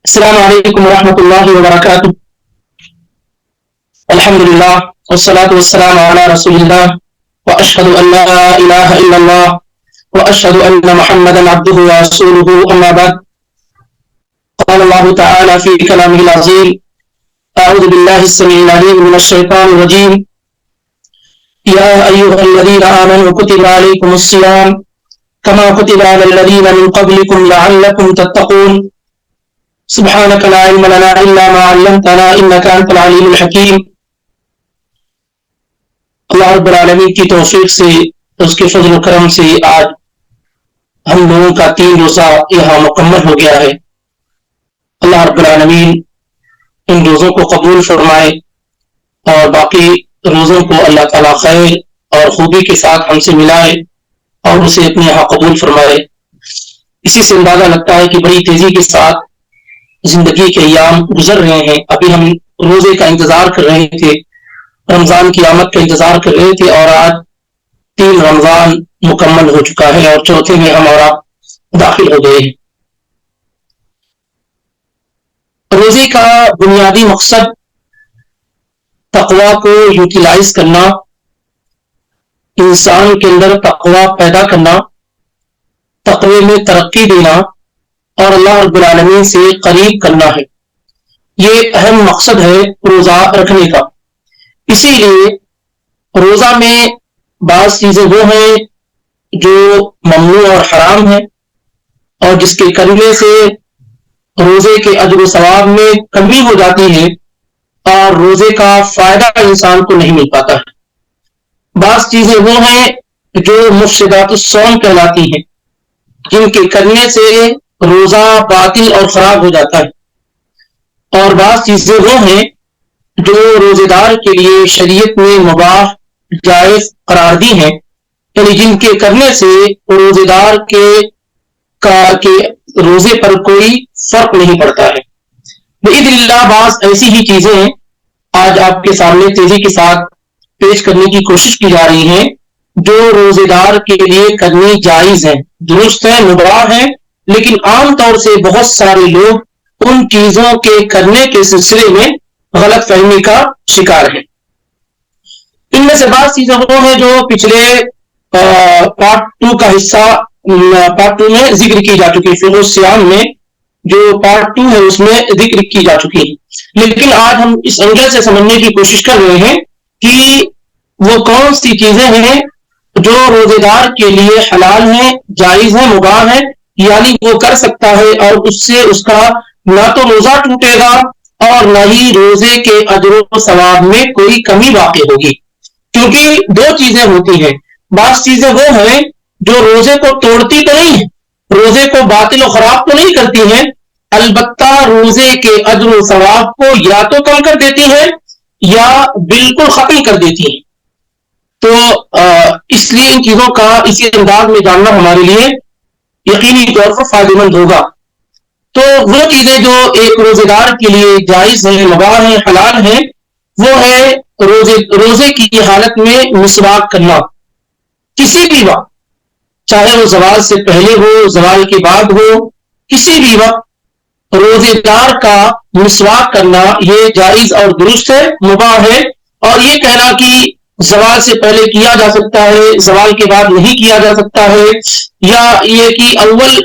السلام علیکم ورحمۃ اللہ وبرکاتہ. الحمد للہ والصلاة والسلام علی رسول اللہ واشهد ان لا الہ الا اللہ واشهد ان محمدا عبده ورسوله. اما بعد قال الله تعالى في كلامه العظيم اعوذ بالله السميع العليم من الشيطان الرجيم يا ايها الذين آمنوا كتب عليكم الصيام كما كتب على الذين من قبلكم لعلكم تتقون. سبحانك لا علم لنا الا ما علمتنا انك انت العليم الحكيم. اللہ رب العالمین کی توفیق سے، اس کے فضل و کرم سے آج ہم لوگوں کا 3 روزہ یہاں مکمل ہو گیا ہے. اللہ رب العالمین ان روزوں کو قبول فرمائے اور باقی روزوں کو اللہ تعالیٰ خیر اور خوبی کے ساتھ ہم سے ملائے اور اسے اپنے یہاں قبول فرمائے. اسی سے اندازہ لگتا ہے کہ بڑی تیزی کے ساتھ زندگی کے ایام گزر رہے ہیں. ابھی ہم روزے کا انتظار کر رہے تھے، رمضان کی آمد کا انتظار کر رہے تھے، اور آج 3 رمضان مکمل ہو چکا ہے اور چوتھے میں ہم اور آپ داخل ہو گئے ہیں. روزے کا بنیادی مقصد تقوی کو یوٹیلائز کرنا، انسان کے اندر تقوی پیدا کرنا، تقوی میں ترقی دینا اور اللہ رب العالمین سے قریب کرنا ہے. یہ اہم مقصد ہے روزہ رکھنے کا. اسی لیے روزہ میں بعض چیزیں وہ ہیں جو ممنوع اور حرام ہیں اور جس کے کرنے سے روزے کے اجر و ثواب میں کمی ہو جاتی ہے اور روزے کا فائدہ انسان کو نہیں مل پاتا ہے. بعض چیزیں وہ ہیں جو مفسدات الصوم کہلاتی ہیں، جن کے کرنے سے روزہ باطل اور خراب ہو جاتا ہے. اور بعض چیزیں وہ ہیں جو روزے دار کے لیے شریعت نے مباح جائز قرار دی ہیں، یعنی جن کے کرنے سے روزے دار کے روزے پر کوئی فرق نہیں پڑتا ہے. باذن اللہ بعض ایسی ہی چیزیں آج آپ کے سامنے تیزی کے ساتھ پیش کرنے کی کوشش کی جا رہی ہیں جو روزے دار کے لیے کرنی جائز ہیں، درست ہیں، مباح ہیں، لیکن عام طور سے بہت سارے لوگ ان چیزوں کے کرنے کے سلسلے میں غلط فہمی کا شکار ہیں. ان میں سے بعض چیزیں وہ ہیں جو پچھلے پارٹ 2 کا حصہ پارٹ 2 میں ذکر کی جا چکی، فقہ الصیام میں جو پارٹ 2 ہے اس میں ذکر کی جا چکی ہے. لیکن آج ہم اس اینگل سے سمجھنے کی کوشش کر رہے ہیں کہ وہ کون سی چیزیں ہیں جو روزے دار کے لیے حلال ہیں، جائز ہیں، مباح ہیں، یعنی وہ کر سکتا ہے اور اس سے اس کا نہ تو روزہ ٹوٹے گا اور نہ ہی روزے کے اجر و ثواب میں کوئی کمی واقع ہوگی. کیونکہ 2 چیزیں ہوتی ہیں. بعض چیزیں وہ ہیں جو روزے کو توڑتی تو نہیں ہیں، روزے کو باطل و خراب تو نہیں کرتی ہیں، البتہ روزے کے اجر و ثواب کو یا تو کم کر دیتی ہیں یا بالکل ختم کر دیتی ہیں. تو اس لیے ان چیزوں کا اسی انداز میں جاننا ہمارے لیے یقینی طور پر فائدہ مند ہوگا. تو وہ چیزیں جو ایک روزے دار کے لیے جائز ہیں، مباح ہیں، حلال ہیں، وہ ہے روزے کی حالت میں مسواک کرنا کسی بھی وقت، چاہے وہ زوال سے پہلے ہو، زوال کے بعد ہو، کسی بھی وقت روزے دار کا مسواک کرنا یہ جائز اور درست ہے، مباح ہے. اور یہ کہنا کہ زوال سے پہلے کیا جا سکتا ہے، زوال کے بعد نہیں کیا جا سکتا ہے، یا یہ کہ اول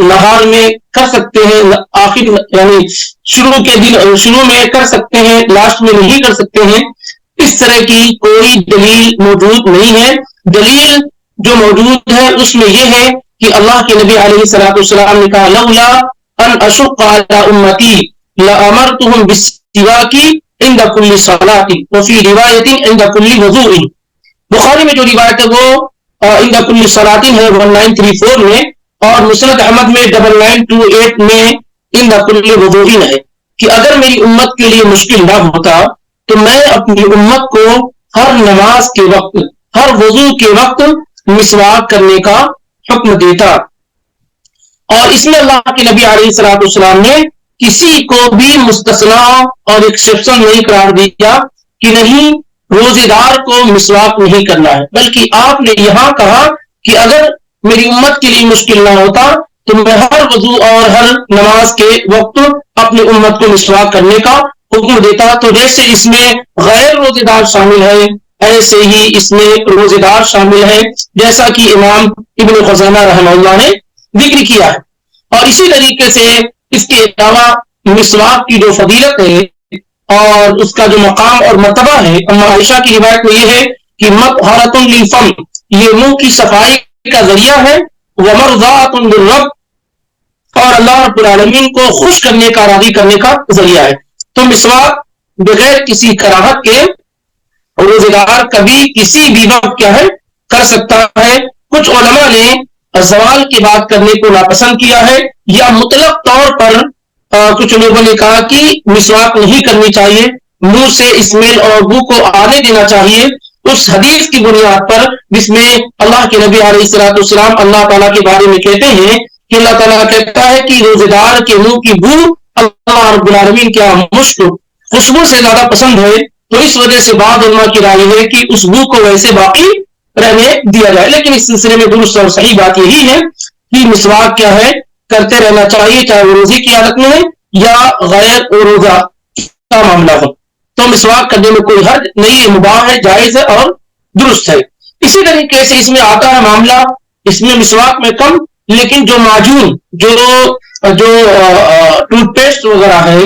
نہار میں کر سکتے ہیں، آخر یعنی شروع میں کر سکتے ہیں، لاسٹ میں نہیں کر سکتے ہیں، اس طرح کی کوئی دلیل موجود نہیں ہے. دلیل جو موجود ہے اس میں یہ ہے کہ اللہ کے نبی علیہ الصلوۃ والسلام نے کہا لولا ان اشق علی امتی لامرتهم بالسواک عند كل صلاۃ وفي روایت عند كل وضوء. بخاری میں جو روایت ہے وہ عند كل صلاۃ ہے 1934 میں، اور مسند احمد میں 9928 میں عند كل وضوء ہے کہ اگر میری امت کے لیے مشکل نہ ہوتا تو میں اپنی امت کو ہر نماز کے وقت، ہر وضو کے وقت مسواک کرنے کا حکم دیتا. اور اس میں اللہ کے نبی علیہ الصلوۃ والسلام نے کسی کو بھی مستثنا اور ایکسیپشن نہیں قرار دیا کہ نہیں روزے دار کو مسواک نہیں کرنا ہے، بلکہ آپ نے یہاں کہا کہ اگر میری امت کے لیے مشکل نہ ہوتا تمہیں ہر وضو اور ہر نماز کے وقت اپنی امت کو مسواک کرنے کا حکم دیتا. تو جیسے اس میں غیر روزے دار شامل ہے ایسے ہی اس میں روزے دار شامل ہے، جیسا کہ امام ابن خزیمہ رحمہ اللہ نے ذکر کیا ہے. اور اسی طریقے سے اس کے علاوہ مسواک کی جو فضیلت ہے اور اس کا جو مقام اور مرتبہ ہے، اما عائشہ کی روایت میں یہ ہے کہ مطہرۃ للفم، یہ منہ کی صفائی کا ذریعہ ہے، ومرضاۃ للرب، اور اللہ رب العالمین کو خوش کرنے کا، راضی کرنے کا ذریعہ ہے. تو مسواک بغیر کسی کراہت کے روزے دار کبھی کسی بھی وقت کیا ہے کر سکتا ہے. کچھ علماء نے زوال کی بات کرنے کو ناپسند کیا ہے، یا مطلق طور پر کچھ لوگوں نے کہا کہ مسواک نہیں کرنی چاہیے، منہ سے اسمیل اور بو کو آنے دینا چاہیے، اس حدیث کی بنیاد پر جس میں اللہ کے نبی علیہ الصلوۃ والسلام اللہ تعالیٰ کے بارے میں کہتے ہیں کہ اللہ تعالیٰ کہتا ہے کہ روزے دار کے منہ کی بو اللہ رب العالمین کیا مشک خوشبو سے زیادہ پسند ہے. تو اس وجہ سے بعض علماء کی رائے ہے کہ اس بو کو ویسے باقی رہنے دیا جائے، لیکن اس سلسلے میں درست اور صحیح بات یہی ہے کہ مسواک کیا ہے کرتے رہنا چاہیے، چاہے وہ روزے کی حالت میں ہے یا غیر روزہ کا معاملہ ہو. تو مسواک کرنے میں کوئی حرج نہیں ہے، مباح ہے، جائز ہے اور درست ہے. اسی طریقے سے اس میں آتا ہے معاملہ، اس میں مسواک میں کم، لیکن جو معجون جو ٹوتھ پیسٹ وغیرہ ہے،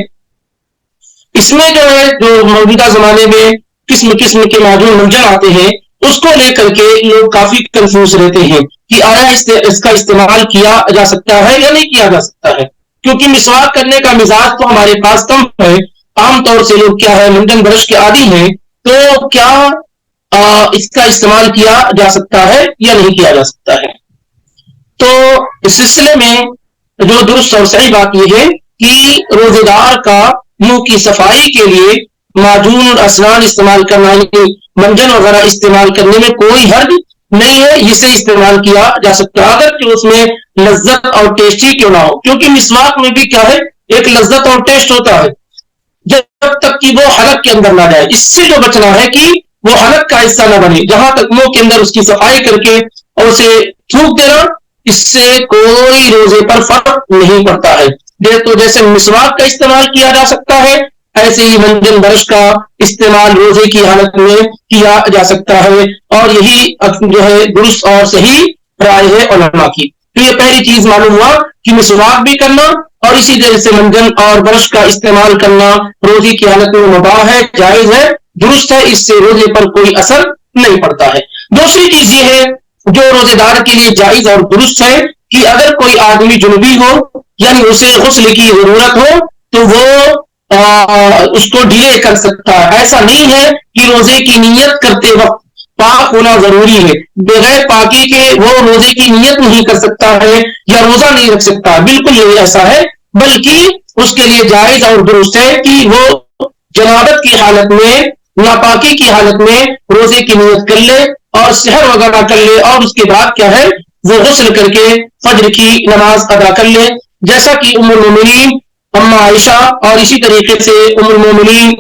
اس میں جو ہے جو موجودہ زمانے میں قسم قسم کے معجون منجن آتے ہیں، اس کو لے کر کے لوگ کافی کنفیوز رہتے ہیں کہ آیا اس کا استعمال کیا جا سکتا ہے یا نہیں کیا جا سکتا ہے، کیونکہ مسواک کرنے کا مزاج تو ہمارے پاس کم ہے. عام طور سے لوگ کیا ہے منجن برش کے عادی ہیں، تو کیا اس کا استعمال کیا جا سکتا ہے یا نہیں کیا جا سکتا ہے. تو اس سلسلے میں جو درست اور صحیح بات یہ ہے کہ روزے دار کا منہ کی صفائی کے لیے معجون اور اسنان استعمال کرنا، یعنی منجن وغیرہ استعمال کرنے میں کوئی حرج نہیں ہے، اسے استعمال کیا جا سکتا ہے اگر کہ اس میں لذت اور ٹیسٹی کیوں نہ ہو، کیونکہ مسواک میں بھی کیا ہے ایک لذت اور ٹیسٹ ہوتا ہے جب تک کہ وہ حلق کے اندر نہ جائے. اس سے جو بچنا ہے کہ وہ حلق کا حصہ نہ بنے، جہاں تک منہ کے اندر اس کی صفائی کر کے اور اسے تھوک دینا، اس سے کوئی روزے پر فرق نہیں پڑتا ہے. تو جیسے مسواک کا استعمال کیا جا سکتا ہے، ایسے ہی منجن برش کا استعمال روزے کی حالت میں کیا جا سکتا ہے، اور یہی جو ہے درست اور صحیح رائے ہے علماء کی. تو یہ پہلی چیز معلوم ہوا کہ مسواک بھی کرنا اور اسی طرح سے منجن اور برش کا استعمال کرنا روزے کی حالت میں مباح ہے، جائز ہے، درست ہے، اس سے روزے پر کوئی اثر نہیں پڑتا ہے. دوسری چیز یہ ہے جو روزے دار کے لیے جائز اور درست ہے کہ اگر کوئی آدمی جنوبی ہو، یعنی اسے غسل کی ضرورت ہو، تو وہ اس کو ڈیلے کر سکتا ہے. ایسا نہیں ہے کہ روزے کی نیت کرتے وقت پاک ہونا ضروری ہے، بغیر پاکی کے وہ روزے کی نیت نہیں کر سکتا ہے یا روزہ نہیں رکھ سکتا، بالکل نہیں ایسا ہے، بلکہ اس کے لیے جائز اور درست ہے کہ وہ جنابت کی حالت میں، ناپاکی کی حالت میں روزے کی نیت کر لے اور سحر وغیرہ کر لے، اور اس کے بعد کیا ہے وہ غسل کر کے فجر کی نماز ادا کر لے، جیسا کہ ام المومنین اما عائشہ اور اسی طریقے سے ام المومنین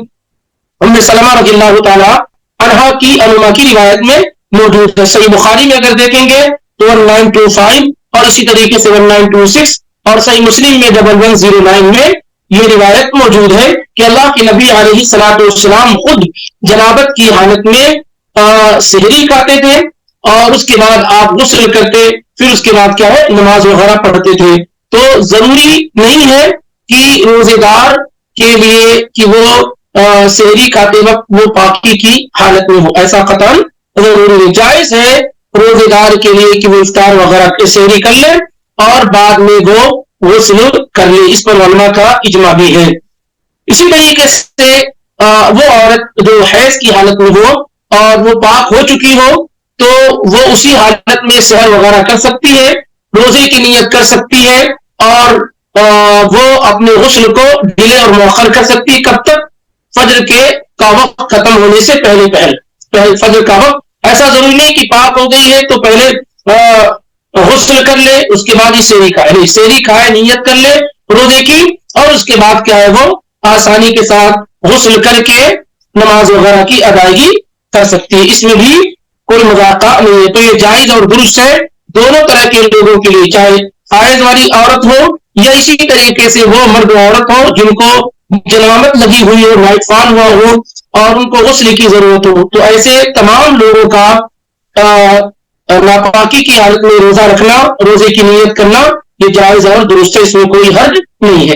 ام سلمہ رضی اللہ تعالی عنہا کی علماء کی روایت میں موجود ہے. صحیح بخاری میں اگر دیکھیں گے تو 1925 اور اسی طریقے سے 1926 اور صحیح مسلم میں 1109 میں یہ روایت موجود ہے کہ اللہ کے نبی علیہ الصلوۃ والسلام خود جنابت کی حالت میں سحری کھاتے تھے اور اس کے بعد آپ غسل کرتے، پھر اس کے بعد کیا ہے نماز وغیرہ پڑھتے تھے. تو ضروری نہیں ہے کہ روزے دار کے لیے کہ وہ سحری کھاتے وقت وہ پاکی کی حالت میں ہو، ایسا قطعاً ضروری نہیں. جائز ہے روزے دار کے لیے کہ وہ افطار وغیرہ سحری کر لے اور بعد میں وہ غسل کر لے، اس پر علماء کا اجماع بھی ہے. اسی طریقے سے وہ عورت جو حیض کی حالت میں ہو اور وہ پاک ہو چکی ہو تو وہ اسی حالت میں سحر وغیرہ کر سکتی ہے، روزے کی نیت کر سکتی ہے اور وہ اپنے غسل کو ڈیلے اور مؤخر کر سکتی ہے. کب تک؟ فجر کا وقت ختم ہونے سے پہلے فجر کا وقت. ایسا ضروری نہیں کہ پاک ہو گئی ہے تو پہلے غسل کر لے اس کے بعد ہی سحری کھائے، سحری کھائے نیت کر لے روزے کی اور اس کے بعد کیا ہے وہ آسانی کے ساتھ غسل کر کے نماز وغیرہ کی ادائیگی کر سکتی ہے. اس میں بھی کوئی مذاق نہیں ہے. تو یہ جائز اور درست ہے دونوں طرح کے لوگوں کے لیے، چاہے حائض والی عورت ہو یا اسی طریقے سے وہ مرد عورت ہو جن کو جنابت لگی ہوئی ہو، نائٹ فال ہوا ہو اور ان کو غسل کی ضرورت ہو، تو ایسے تمام لوگوں کا ناپاکی کی حالت میں روزہ رکھنا، روزے کی نیت کرنا، یہ جائز اور درست ہے، اس میں کوئی حرج نہیں ہے۔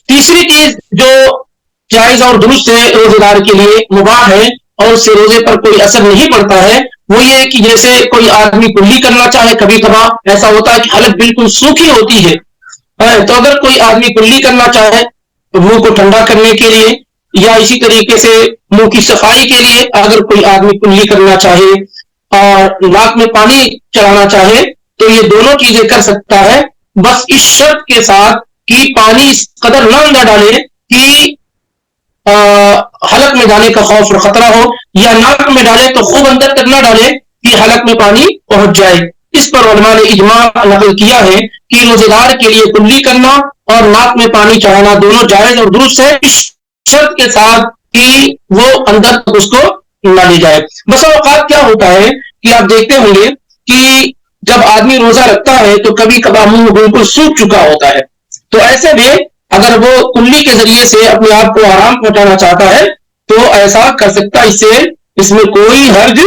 تیسری چیز جو جائز اور درست ہے، روزے دار کے لیے مباح ہے اور اس سے روزے پر کوئی اثر نہیں پڑتا ہے، وہ یہ کہ جیسے کوئی آدمی کلی کرنا چاہے، کبھی کبھار ایسا ہوتا ہے کہ حالت بالکل سوکھی ہوتی ہے، تو اگر کوئی آدمی کلی کرنا چاہے منہ کو ٹھنڈا کرنے کے لیے یا اسی طریقے سے منہ کی صفائی کے لیے اگر کوئی آدمی کلی کرنا چاہے اور ناک میں پانی چڑھانا چاہے تو یہ دونوں چیزیں کر سکتا ہے، بس اس شرط کے ساتھ کہ پانی اس قدر نہ اندر ڈالے کہ حلق میں جانے کا خوف اور خطرہ ہو، یا ناک میں ڈالے تو خوب اندر تک نہ ڈالے کہ حلق میں پانی پہنچ جائے۔ اس پر علماء نے اجماع نقل کیا ہے کہ روزے دار کے لیے کلی کرنا اور ناک میں پانی چڑھانا دونوں جائز اور درست ہے، اس شرط کے ساتھ کہ وہ اندر تک اس کو نہ لے جائے۔ بس اوقات کیا ہوتا ہے کہ آپ دیکھتے ہوں گے کہ جب آدمی روزہ رکھتا ہے تو کبھی کبھار منہ بالکل سوکھ چکا ہوتا ہے، تو ایسے میں اگر وہ کلی کے ذریعے سے اپنے آپ کو آرام پہنچانا چاہتا ہے تو ایسا کر سکتا، اس میں کوئی حرج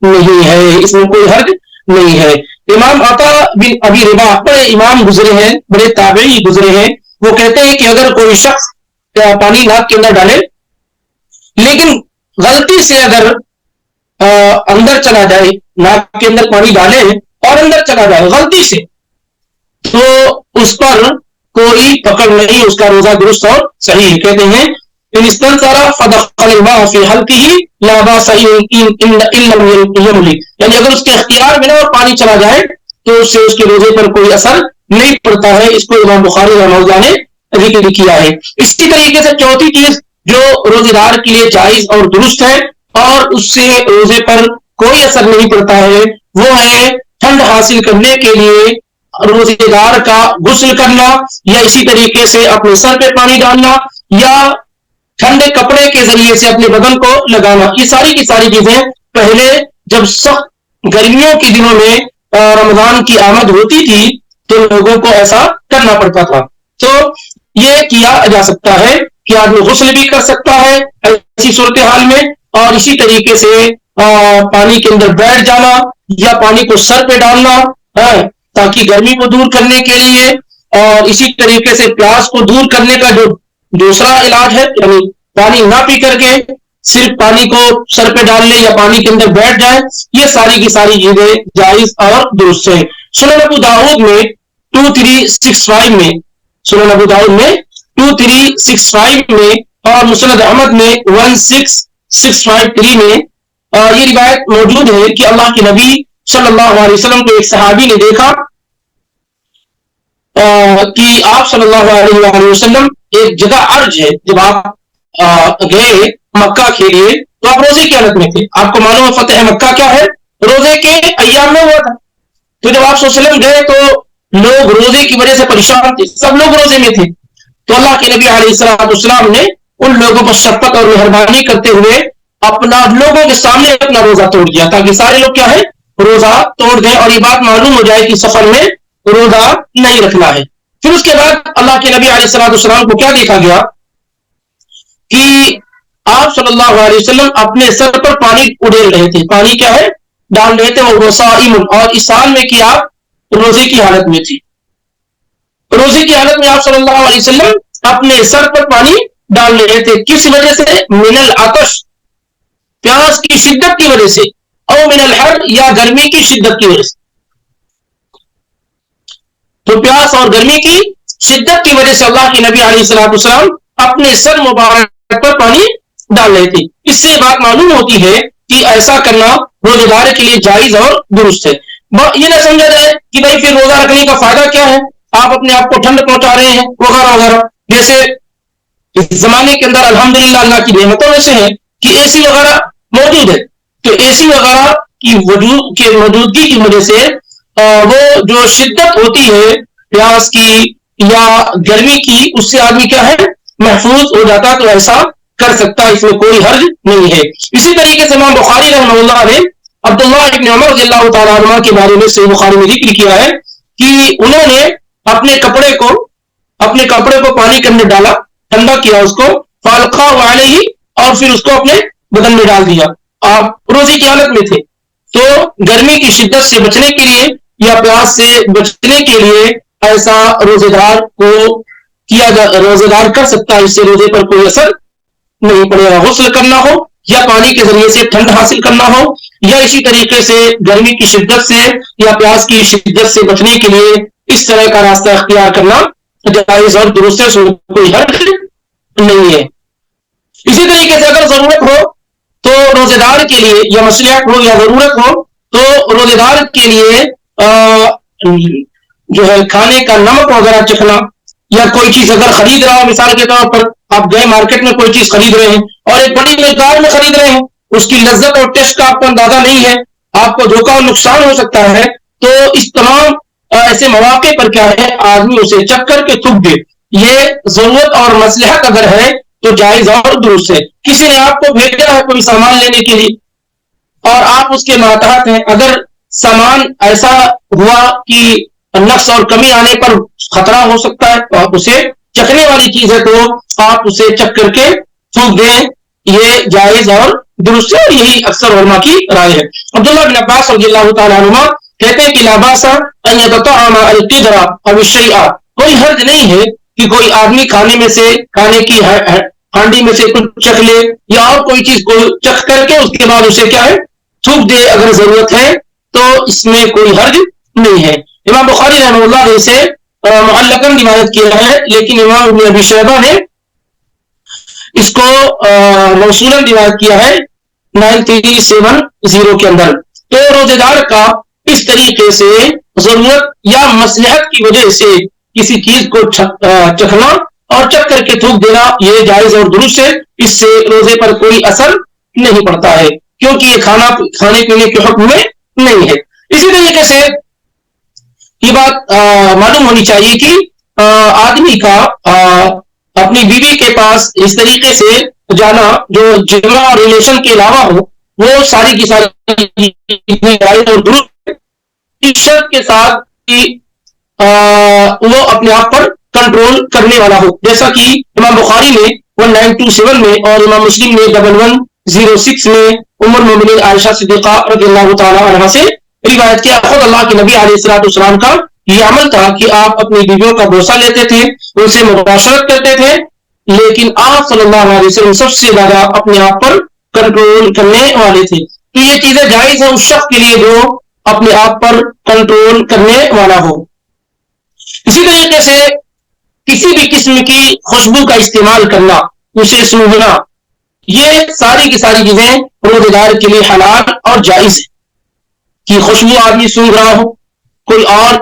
نہیں ہے، اس میں کوئی حرج نہیں ہے۔ امام عطا بن ابی رباح بڑے امام گزرے ہیں، بڑے تابعی گزرے ہیں، وہ کہتے ہیں کہ اگر کوئی شخص پانی ناک کے اندر ڈالے لیکن غلطی سے اگر اندر چلا جائے، ناک کے اندر پانی ڈالے اور اندر چلا جائے غلطی سے، تو اس پر کوئی پکڑ نہیں، اس کا روزہ درست اور صحیح۔ کہتے ہیں ان استنصر فدخل الماء في حلقه لا باس ان لم يملك، یعنی اگر اس کے اختیار میں نہ اور پانی چلا جائے تو اس سے اس کے روزے پر کوئی اثر نہیں پڑتا ہے۔ اس کو امام بخاری رحمہ اللہ نے ذکر کیا ہے۔ اسی طریقے سے چوتھی چیز جو روزے دار کے لیے جائز اور درست ہے اور اس سے روزے پر کوئی اثر نہیں پڑتا ہے، وہ ہے ٹھنڈ حاصل کرنے کے لیے روزے دار کا غسل کرنا، یا اسی طریقے سے اپنے سر پہ پانی ڈالنا، یا ٹھنڈے کپڑے کے ذریعے سے اپنے بدن کو لگانا۔ یہ ساری کی ساری چیزیں پہلے جب سخت گرمیوں کے دنوں میں رمضان کی آمد ہوتی تھی تو لوگوں کو ایسا کرنا پڑتا تھا، تو یہ کیا جا سکتا ہے کہ آدمی غسل بھی کر سکتا ہے ایسی صورتحال میں، اور اسی طریقے سے پانی کے اندر بیٹھ جانا یا پانی کو سر پہ ڈالنا تاکہ گرمی کو دور کرنے کے لیے، اور اسی طریقے سے پیاس کو دور کرنے کا جو دوسرا علاج ہے، یعنی پانی نہ پی کر کے صرف پانی کو سر پہ ڈال لے یا پانی کے اندر بیٹھ جائے، یہ ساری کی ساری چیزیں جائز اور درست ہیں۔ سنن ابو داؤد میں 2365 میں، سنن ابو داؤد میں 2365 میں اور مسند احمد میں 16653 میں یہ روایت موجود ہے کہ اللہ کے نبی صلی اللہ علیہ وسلم کو ایک صحابی نے دیکھا کہ آپ صلی اللہ علیہ وسلم ایک جگہ عرج ہے، جب آپ گئے مکہ کے لیے تو آپ روزے کی حالت میں تھے، آپ کو معلوم ہے فتح مکہ کیا ہے، روزے کے ایام میں ہوا تھا، تو جب آپ صلی اللہ علیہ وسلم گئے تو لوگ روزے کی وجہ سے پریشان تھے، سب لوگ روزے میں تھے، تو اللہ کے نبی علیہ السلام نے ان لوگوں پر شفقت اور مہربانی کرتے ہوئے اپنا لوگوں کے سامنے اپنا روزہ توڑ دیا تاکہ سارے لوگ کیا ہے روزہ توڑ دیں اور یہ بات معلوم ہو جائے کہ سفر میں روزہ نہیں رکھنا ہے۔ پھر اس کے بعد اللہ کے نبی علیہ السلام کو کیا دیکھا گیا کہ آپ صلی اللہ علیہ وسلم اپنے سر پر پانی اڑیل رہے تھے، پانی کیا ہے ڈال رہے تھے، وہ صائم، اور اس حال میں کہ آپ روزے کی حالت میں تھی، روزے کی حالت میں آپ صلی اللہ علیہ وسلم اپنے سر پر پانی ڈال رہے تھے، کس وجہ سے؟ من العطش، پیاس کی شدت کی وجہ سے، او من الحر، یا گرمی کی شدت کی وجہ سے، تو پیاس اور گرمی کی شدت کی وجہ سے اللہ کے نبی علیہ السلام اپنے سر مبارک پر پانی ڈال رہے تھے۔ اس سے بات معلوم ہوتی ہے کہ ایسا کرنا روزے دار کے لیے جائز اور درست ہے۔ یہ نہ سمجھا جائے کہ بھائی پھر روزہ رکھنے کا فائدہ کیا ہے، آپ اپنے آپ کو ٹھنڈ پہنچا رہے ہیں وغیرہ وغیرہ، جیسے اس زمانے کے اندر الحمدللہ اللہ کی نعمتوں میں سے ہے کہ اے سی وغیرہ موجود ہے، تو اے سی وغیرہ کی موجودگی کی وجہ سے وہ جو شدت ہوتی ہے پیاس کی یا گرمی کی، اس سے آدمی کیا ہے محفوظ ہو جاتا، تو ایسا کر سکتا، اس میں کوئی حرج نہیں ہے۔ اسی طریقے سے امام بخاری رحمہ اللہ نے عبداللہ ابن عمر رضی اللہ تعالیٰ عنہ کے بارے میں صحیح بخاری میں ذکر کیا ہے کہ انہوں نے اپنے کپڑے کو پانی کے اندر ڈالا، ٹھنڈا کیا اس کو، فالقا علیہ، اور پھر اس کو اپنے بدن میں ڈال دیا. آپ روزے کی حالت میں تھے. تو گرمی کی شدت سے بچنے کے لیے یا پیاس سے بچنے کے لیے ایسا روزے دار کر سکتا ہے، اس سے روزے پر کوئی اثر نہیں پڑے گا. غسل کرنا ہو یا پانی کے ذریعے سے ٹھنڈ حاصل کرنا ہو، یا اسی طریقے سے گرمی کی شدت سے یا پیاس کی شدت سے بچنے کے لیے اس طرح کا راستہ اختیار کرنا جائز اور درست ہے، کوئی حرج نہیں ہے. اسی طریقے سے اگر ضرورت ہو تو روزے دار کے لیے، یا مصلحت ہو یا ضرورت ہو تو روزے دار کے لیے جو ہے کھانے کا نمک وغیرہ چکھنا، یا کوئی چیز اگر خرید رہا ہو، مثال کے طور پر آپ گئے مارکیٹ میں کوئی چیز خرید رہے ہیں اور ایک بڑی مقدار میں خرید رہے ہیں، اس کی لذت اور ٹیسٹ کا آپ کو اندازہ نہیں ہے، آپ کو دھوکہ اور نقصان ہو سکتا ہے، تو اس تمام ایسے مواقع پر کیا ہے، آدمی اسے چکھ کر کے تھوک دے. یہ ضرورت اور مصلحت اگر ہے تو جائز اور درست ہے. کسی نے آپ کو بھیجا ہے کوئی سامان لینے کے لیے اور آپ اس کے ماتحت ہیں، اگر سامان ایسا ہوا کہ نقص اور کمی آنے پر خطرہ ہو سکتا ہے تو آپ اسے چکھنے والی چیز ہے تو آپ اسے چکھ کر کے تھوک دیں، یہ جائز اور درست ہے، یہی اکثر علماء کی رائے ہے. عبداللہ بن عباس رضی اللہ تعالیٰ عنہ کہتے ہیں کہ لا باس ان يتطعم القدر او الشيء، کوئی حرج نہیں ہے کہ کوئی آدمی کھانے کی ہانڈی میں سے کچھ چکھ لے یا اور کوئی چیز کو چکھ کر کے اس کے بعد اسے کیا ہے تھوک دے اگر ضرورت ہے، تو اس میں کوئی حرج نہیں ہے. امام بخاری رحمہ اللہ نے اسے معلقاً روایت کیا ہے، لیکن امام ابن ابی شیبہ نے اس کو موصولاً روایت کیا ہے 9370 کے اندر. تو روزے دار کا اس طریقے سے ضرورت یا مصلحت کی وجہ سے کسی چیز کو چکھنا اور چکھ کر کے تھوک دینا یہ جائز اور درست ہے، اس سے روزے پر کوئی اثر نہیں پڑتا ہے کیونکہ یہ کھانے پینے کے حکم میں نہیں ہے. اسی طریقے سے یہ بات معلوم ہونی چاہیے کہ آدمی کا اپنی بیوی کے پاس اس طریقے سے جانا جو جمع اور ریلیشن کے علاوہ ہو، وہ ساری کی ساری اور درست اس شرط کے ساتھ کہ وہ اپنے آپ پر کنٹرول کرنے والا ہو، جیسا کہ امام بخاری نے 1927 میں اور امام مسلم نے 1106 میں ام المؤمنین عائشہ صدیقہ رضی اللہ تعالی عنہا سے روایت کیا. خود اللہ کے نبی علیہ الصلوۃ والسلام کا یہ عمل تھا کہ آپ اپنی بیویوں کا بوسہ لیتے تھے، ان سے مباشرت کرتے تھے، لیکن آپ صلی اللہ علیہ وسلم سب سے زیادہ اپنے آپ پر کنٹرول کرنے والے تھے. تو یہ چیزیں جائز ہیں اس شخص کے لیے جو اپنے آپ پر کنٹرول کرنے والا ہو. اسی طریقے سے کسی بھی قسم کی خوشبو کا استعمال کرنا، اسے سونگھنا، یہ ساری کی ساری چیزیں روزے دار کے لیے حلال اور جائز ہے. کہ خوشبو آدمی سونگھ رہا ہو، کوئی اور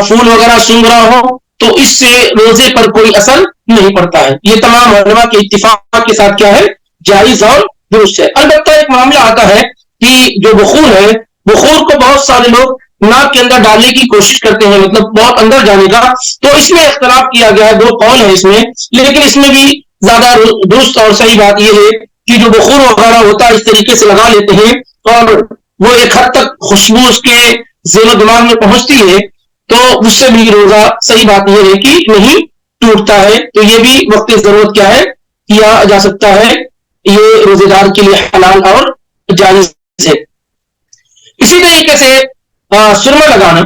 پھول وغیرہ سونگھ رہا ہو، تو اس سے روزے پر کوئی اثر نہیں پڑتا ہے. یہ تمام علماء کے اتفاق کے ساتھ کیا ہے، جائز اور درست ہے. البتہ ایک معاملہ آتا ہے کہ جو بخور ہے، بخور کو بہت سارے لوگ ناک کے اندر ڈالنے کی کوشش کرتے ہیں، مطلب بہت اندر جانے کا، تو اس میں اختلاف کیا گیا ہے، 2 قول ہے اس میں، لیکن اس میں بھی زیادہ درست اور صحیح بات یہ ہے کہ جو بخور وغیرہ ہوتا ہے اس طریقے سے لگا لیتے ہیں اور وہ ایک حد تک خوشبو اس کے ذہن و دماغ میں پہنچتی ہے، تو اس سے بھی روزہ صحیح بات یہ ہے کہ نہیں ٹوٹتا ہے. تو یہ بھی وقت ضرورت کیا ہے کیا جا سکتا ہے، یہ روزے دار کے لیے حلال اور جائز ہے. اسی طریقے سے سرما لگانا،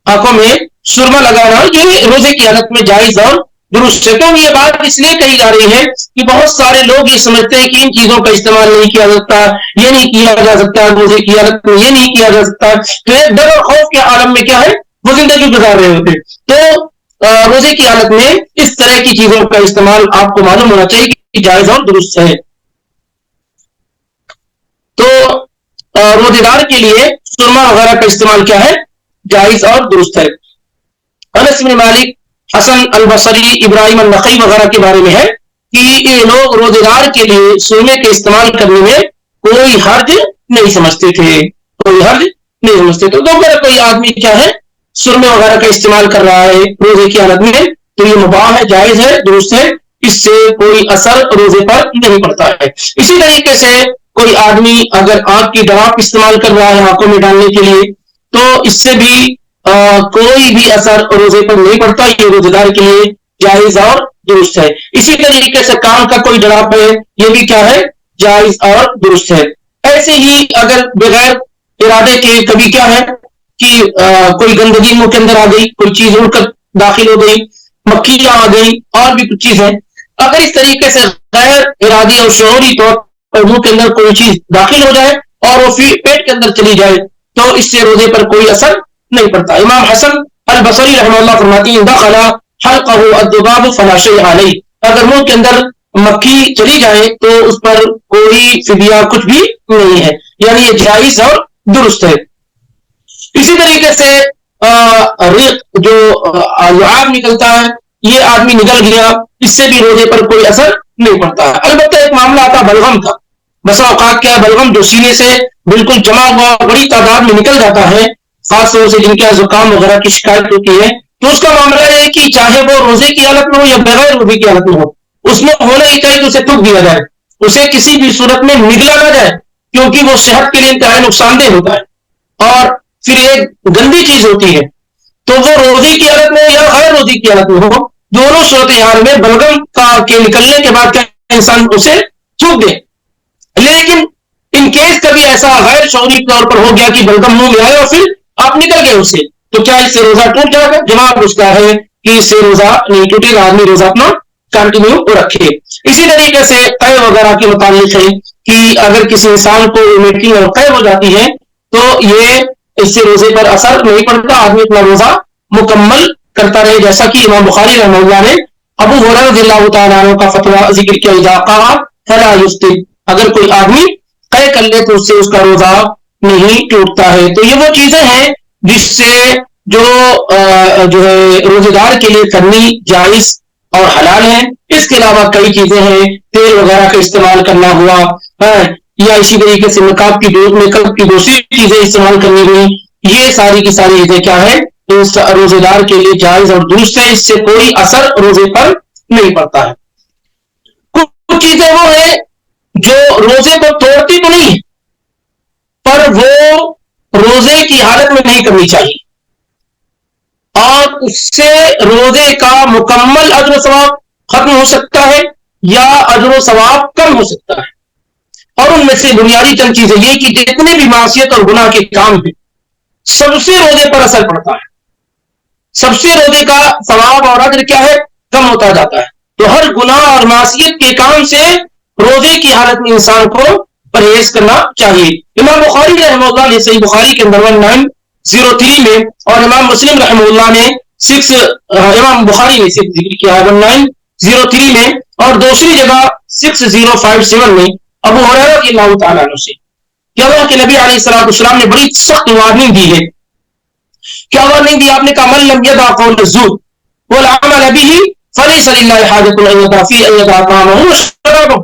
آنکھوں میں سرما لگانا، یہ روزے کی حالت میں جائز اور درست ہے. کیوں یہ بات اس لیے کہی جا رہی ہے کہ بہت سارے لوگ یہ سمجھتے ہیں کہ ان چیزوں کا استعمال نہیں کیا جا سکتا، یہ نہیں کیا جا سکتا، روزے کی حالت میں یہ نہیں کیا جا سکتا، تو ایک ڈر اور خوف کے عالم میں کیا ہے وہ زندگی گزار رہے ہوتے. تو روزے کی حالت میں اس طرح کی چیزوں کا استعمال آپ کو معلوم ہونا چاہیے کہ جائز اور درست ہے. تو روزے دار کے لیے سرما وغیرہ کا استعمال کیا ہے، جائز اور درست ہے. انس بن مالک، حسن البصری، ابراہیم النخعی وغیرہ کے بارے میں ہے کہ یہ لوگ روزے دار کے لیے سرمے کے استعمال کرنے میں کوئی حرج نہیں سمجھتے تھے، کوئی حرج نہیں سمجھتے. تو اگر کوئی آدمی کیا ہے سرمے وغیرہ کا استعمال کر رہا ہے روزے کی حالت میں تو یہ مباح ہے، جائز ہے، درست ہے، اس سے کوئی اثر روزے پر نہیں پڑتا ہے. اسی طریقے سے کوئی آدمی اگر آنکھ کی ڈراپ استعمال کر رہا ہے آنکھوں میں ڈالنے کے لیے تو اس سے بھی کوئی بھی اثر روزے پر نہیں پڑتا، یہ روزے دار کے لیے جائز اور درست ہے. اسی طریقے سے کان کا کوئی ڈراپ ہے، یہ بھی کیا ہے؟ جائز اور درست ہے. ایسے ہی اگر بغیر ارادے کے کبھی کیا ہے کہ کوئی گندگی منہ کے اندر آ گئی، کوئی چیز اڑ کر داخل ہو گئی، مکھیاں آ گئی اور بھی کچھ چیزیں، اگر اس طریقے سے غیر ارادی اور شعوری طور پر منہ کے اندر کوئی چیز داخل ہو جائے اور وہ پیٹ کے اندر چلی جائے تو اس سے روزے پر کوئی اثر نہیں پڑتا. امام حسن البصری رحمہ اللہ فرماتی ہیں دخل حلقه الذباب فلا شيء عليه، اگر منہ کے اندر مکھی چلی جائے تو اس پر کوئی فدیہ کچھ بھی نہیں ہے، یعنی یہ جائز اور درست ہے. اسی طریقے سے جو لعاب نکلتا ہے، یہ آدمی نکل گیا، اس سے بھی روزے پر کوئی اثر نہیں پڑتا ہے. البتہ ایک معاملہ آتا بلغم کا، بسا اوقات کیا بلغم جو سینے سے بالکل جمع ہوا بڑی تعداد میں نکل جاتا ہے، خاص طور سے جن کے زکام وغیرہ کی شکایت ہوتی ہے، تو اس کا معاملہ ہے کہ چاہے وہ روزے کی حالت میں ہو یا بغیر روزے کی حالت میں ہو، اس میں ہونا ہی چاہیے کہ اسے تھوک دیا جائے، اسے کسی بھی صورت میں نگلا نہ جائے، کیونکہ وہ صحت کے لیے انتہائی نقصان دہ ہوتا ہے اور پھر ایک گندی چیز ہوتی ہے. تو وہ روزے کی حالت میں یا غیر روزے کی حالت میں ہو، دونوں صورتحال میں بلغم کے نکلنے کے بعد کیا انسان اسے تھوک دے. لیکن ان کیس کبھی ایسا غیر شعوری طور پر ہو گیا کہ بلغم منہ میں آئے اور پھر آپ نکل گئے اسے، تو کیا اس سے روزہ ٹوٹ جائے گا؟ جواب اس کا ہے کہ اس سے روزہ نہیں ٹوٹے گا، آدمی روزہ اپنا کنٹینیو رکھے. اسی طریقے سے قے وغیرہ کے متعلق ہے کہ اگر کسی انسان کو ومیٹنگ اور قے ہو جاتی ہے تو یہ اس سے روزے پر اثر نہیں پڑتا، آدمی اپنا روزہ مکمل کرتا رہے، جیسا کہ امام بخاری رحمہ اللہ نے ابو ہریرہ رضی اللہ تعالیٰ عنہ کا فتویٰ ذکر کیا، اذا قاع فلا یفطر، اگر کوئی آدمی قے کر لے تو اس سے اس کا روزہ نہیں ٹوٹتا ہے. تو یہ وہ چیزیں ہیں جس سے جو ہے روزے دار کے لیے کرنی جائز اور حلال ہے. اس کے علاوہ کئی چیزیں ہیں، تیل وغیرہ کا استعمال کرنا ہوا یا اسی طریقے سے میکاپ کی دوسری چیزیں استعمال کرنی ہوئی، یہ ساری کی ساری چیزیں کیا ہے روزے دار کے لیے جائز اور درست ہے، اس سے کوئی اثر روزے پر نہیں پڑتا ہے. کچھ چیزیں وہ ہیں جو روزے کو توڑتی تو نہیں پر وہ روزے کی حالت میں نہیں کرنی چاہیے اور اس سے روزے کا مکمل اجر و ثواب ختم ہو سکتا ہے یا اجر و ثواب کم ہو سکتا ہے. اور ان میں سے بنیادی چند چیزیں یہ کہ جتنے بھی معصیت اور گناہ کے کام ہیں سب سے روزے پر اثر پڑتا ہے، سب سے روزے کا ثواب اور اجر کیا ہے کم ہوتا جاتا ہے. تو ہر گناہ اور معصیت کے کام سے روزے کی حالت میں انسان کو پرہیز کرنا چاہیے. امام بخاری رحمہ اللہ نے صحیح بخاری کے اندر 1903 میں اور امام مسلم رحمہ اللہ نے امام بخاری نے ذکر کیا ہے 1903 میں اور دوسری جگہ 6057 میں ابو ہریرہ رضی اللہ تعالیٰ عنہ سے کہ اللہ کے نبی علیہ الصلوۃ والسلام نے بڑی سخت وارننگ دی ہے. کیا وارننگ دی؟ آپ نے کہا من لم يدع قول الزور والعمل به فليس لله حاجة ان يدع فيه ان يدع طعامه وشرابه،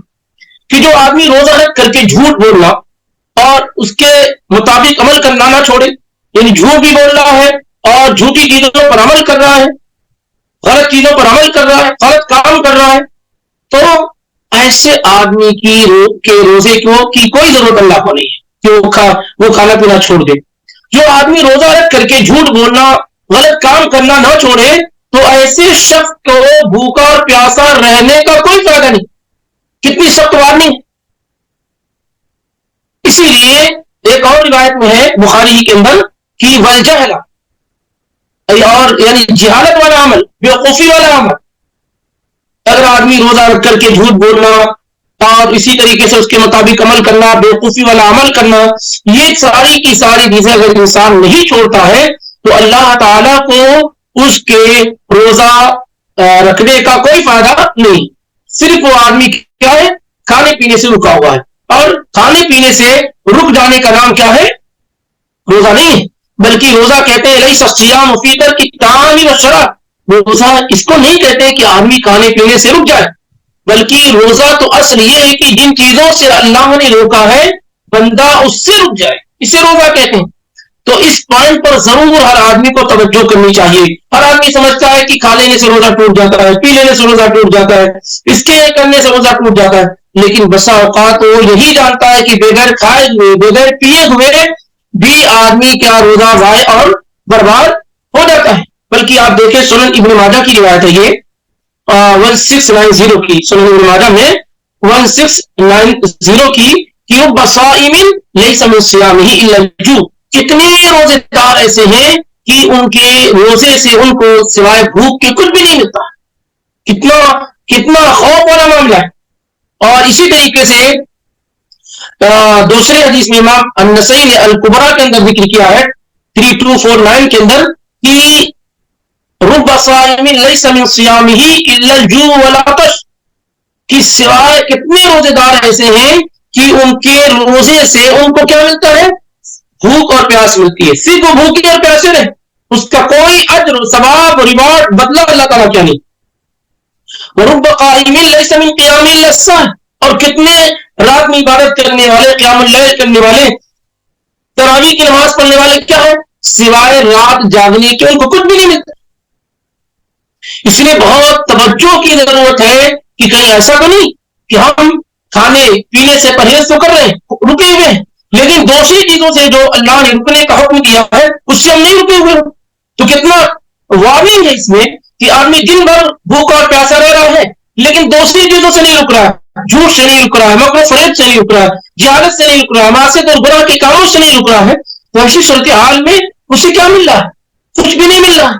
کہ جو آدمی روزہ رکھ کر کے جھوٹ بولنا اور اس کے مطابق عمل کرنا نہ چھوڑے، یعنی جھوٹ بھی بول رہا ہے اور جھوٹی چیزوں پر عمل کر رہا ہے، غلط چیزوں پر عمل کر رہا ہے، غلط کام کر رہا ہے، تو ایسے آدمی کے روزے کی کوئی ضرورت اللہ کو نہیں ہے کہ وہ کھانا پینا چھوڑ دے. جو آدمی روزہ رکھ کر کے جھوٹ بولنا غلط کام کرنا نہ چھوڑے تو ایسے شخص کو بھوکا اور پیاسا رہنے کا کوئی فائدہ نہیں. کتنی سخت وارننگ. اسی لیے ایک اور روایت میں ہے بخاری کے اندر کہ والجہل اور یعنی جہالت والا عمل، بیوقوفی والا عمل، اگر آدمی روزہ رکھ کر کے جھوٹ بولنا اور اسی طریقے سے اس کے مطابق عمل کرنا، بیوقوفی والا عمل کرنا، یہ ساری کی ساری چیزیں اگر انسان نہیں چھوڑتا ہے تو اللہ تعالیٰ کو اس کے روزہ رکھنے کا کوئی فائدہ نہیں. صرف وہ آدمی کیا ہے کھانے پینے سے رکا ہوا ہے، اور کھانے پینے سے رک جانے کا نام کیا ہے روزہ نہیں، بلکہ روزہ کہتے ہیں لیس الصیام فی ترک الطعام والشراب، روزہ اس کو نہیں کہتے کہ آدمی کھانے پینے سے رک جائے، بلکہ روزہ تو اصل یہ ہے کہ جن چیزوں سے اللہ نے روکا ہے بندہ اس سے رک جائے، اسے روزہ کہتے ہیں. تو اس پوائنٹ پر ضرور ہر آدمی کو توجہ کرنی چاہیے. ہر آدمی سمجھتا ہے کہ کھا لینے سے روزہ ٹوٹ جاتا ہے، پی لینے سے روزہ ٹوٹ جاتا ہے، اس کے کرنے سے روزہ ٹوٹ جاتا ہے، لیکن بسا اوقات وہ یہی جانتا ہے کہ بغیر کھائے ہوئے بغیر پیے ہوئے بھی آدمی کیا روزہ ضائع اور برباد ہو جاتا ہے. بلکہ آپ دیکھیں سنن ابن ماجہ کی روایت ہے یہ 1690 کی, سنن ابن ماجہ میں 1690 کی کہ رب صائم لیس من صیامہ الا الجوع, کتنے روزے دار ایسے ہیں کہ ان کے روزے سے ان کو سوائے بھوک کے کچھ بھی نہیں ملتا. کتنا کتنا خوف والا معاملہ ہے. اور اسی طریقے سے دوسرے حدیث میں امام النسائی نے الکبرا کے اندر ذکر کیا ہے 3249 کے اندر کہ رب صائم لیس من صیامہ الا الجوع والعطش, کہ سوائے کتنے روزے دار ایسے ہیں کہ ان کے روزے سے ان کو کیا ملتا ہے, بھوک اور پیاس ملتی ہے. صرف وہ بھوکے اور پیاسے رہے, اس کا کوئی اجر ثواب ریوارڈ بدلہ اللہ تعالیٰ کیا نہیں. ورب قائم لیس من قیام الا السحر, اور کتنے رات میں عبادت کرنے والے, قیام اللیل کرنے والے, تراویح کی نماز پڑھنے والے کیا ہے, سوائے رات جاگنے کے ان کو کچھ بھی نہیں ملتا. اس لیے بہت توجہ کی ضرورت ہے کہ کہیں ایسا تو نہیں کہ ہم کھانے پینے سے پرہیز تو کر رہے ہیں, رکے ہوئے ہیں, لیکن دوسری چیزوں سے جو اللہ نے رکنے کا حکم دیا ہے اس سے ہم نہیں رکے ہوئے. تو کتنا وارننگ ہے اس میں کہ آدمی دن بھر بھوکا اور پیاسا رہ رہا ہے لیکن دوسری چیزوں سے نہیں رک رہا ہے, جھوٹ سے نہیں رک رہا ہے, مکر فریب سے نہیں رک رہا ہے, جہالت سے نہیں رک رہا ہے, معصیت اور گناہ کے کاموں سے نہیں رک رہا ہے. تو ایسی صورتحال میں اسے کیا مل رہا ہے, کچھ بھی نہیں مل رہا.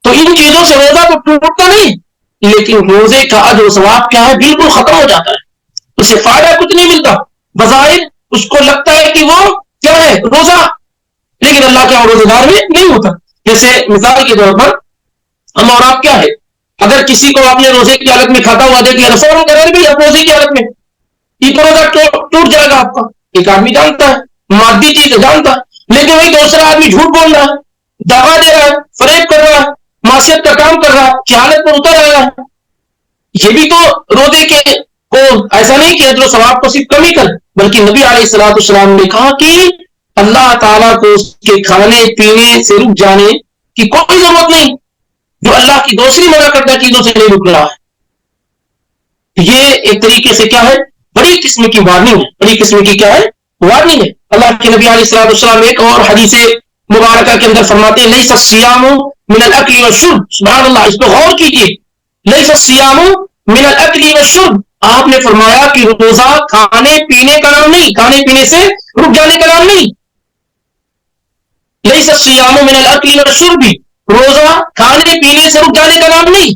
تو ان چیزوں سے روزہ تو ٹوٹتا نہیں, لیکن روزے کا اجر و ثواب کیا ہے, بالکل ختم ہو جاتا ہے. اسے فائدہ کچھ نہیں ملتا. بظاہر اس کو لگتا ہے کہ وہ کیا ہے روزہ, لیکن اللہ کے روزے دار میں نہیں ہوتا. جیسے مثال کے طور پر ہم اور آپ کیا ہے, اگر کسی کو آپ نے روزے کی حالت میں کھاتا ہوا دیکھ لیا فوراً کریں بھی آپ روزے کی حالت میں, یہ روزہ ٹوٹ جائے گا آپ کا. ایک آدمی جانتا ہے, مادی چیز جانتا ہے, لیکن وہی دوسرا آدمی جھوٹ بول رہا ہے, دعویٰ دے رہا ہے, فریب کر رہا ہے, معصیت کا کام کر رہا ہے, جہالت پر اتر رہا ہے. یہ بھی تو روزے کے کو ایسا نہیں کہ اجر و ثواب کو صرف کمی کر, بلکہ نبی علیہ الصلوۃ والسلام نے کہا کہ اللہ تعالیٰ کو اس کے کھانے پینے سے رک جانے کی کوئی ضرورت نہیں جو اللہ کی دوسری منع کردہ چیزوں سے نہیں رک رہا ہے. یہ ایک طریقے سے کیا ہے, بڑی قسم کی وارننگ ہے, بڑی قسم کی کیا ہے, وارننگ ہے. اللہ کے نبی علیہ الصلوۃ والسلام ایک اور حدیث مبارکہ کے اندر فرماتے ہیں لیس الصیام من الاکل والشرب, سبحان اللہ, اس پہ غور کیجیے. لیس الصیام من الاکل والشرب, آپ نے فرمایا کہ روزہ کھانے پینے کا نام نہیں, کھانے پینے سے رک جانے کا نام نہیں. لیس الصیام من الاکل والشرب, روزہ کھانے پینے سے رک جانے کا نام نہیں.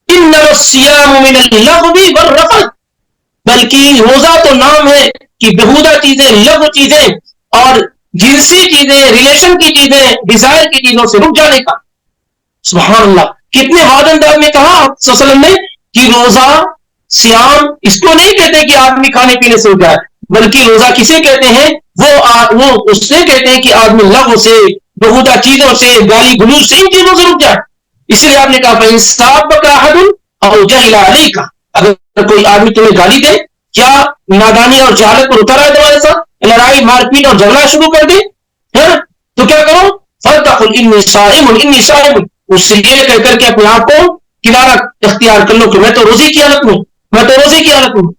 انما الصیام من اللغو والرفث, بلکہ روزہ تو نام ہے کہ بہودہ چیزیں, لغو چیزیں اور جنسی چیزیں, ریلیشن کی چیزیں, ڈیزائر کی چیزوں سے رک جانے کا. سبحان اللہ, کتنے وعدہ انداز میں کہا آپ صلی اللہ علیہ وسلم نے کہ روزہ سیام اس کو نہیں کہتے کہ آدمی کھانے پینے سے رک جائے, بلکہ روزہ کسے کہتے ہیں, وہ اس سے کہتے ہیں کہ آدمی لغو سے, بہودہ چیزوں سے, گالی گلوچ سے, ان چیزوں سے رک جائے. اس لیے آپ نے کہا فَإِنْ أَحَدٌ أَوْ جَهِلَ عَلَيْكَ, اگر کوئی آدمی تمہیں گالی دے, کیا نادانی اور جہالت پر اتر آئے تمہارے ساتھ, لڑائی مار پیٹ اور جھگڑا شروع کر دے, تو کیا کرو, فَلْتَقُلْ إِنِّي صَائِمٌ إِنِّي صَائِمٌ, اس سے یہ کہہ کر کے اپنے آپ کو کنارہ اختیار کر لو کہ میں تو روزے کی حالت میں, میں تو روزے کی حالت میں.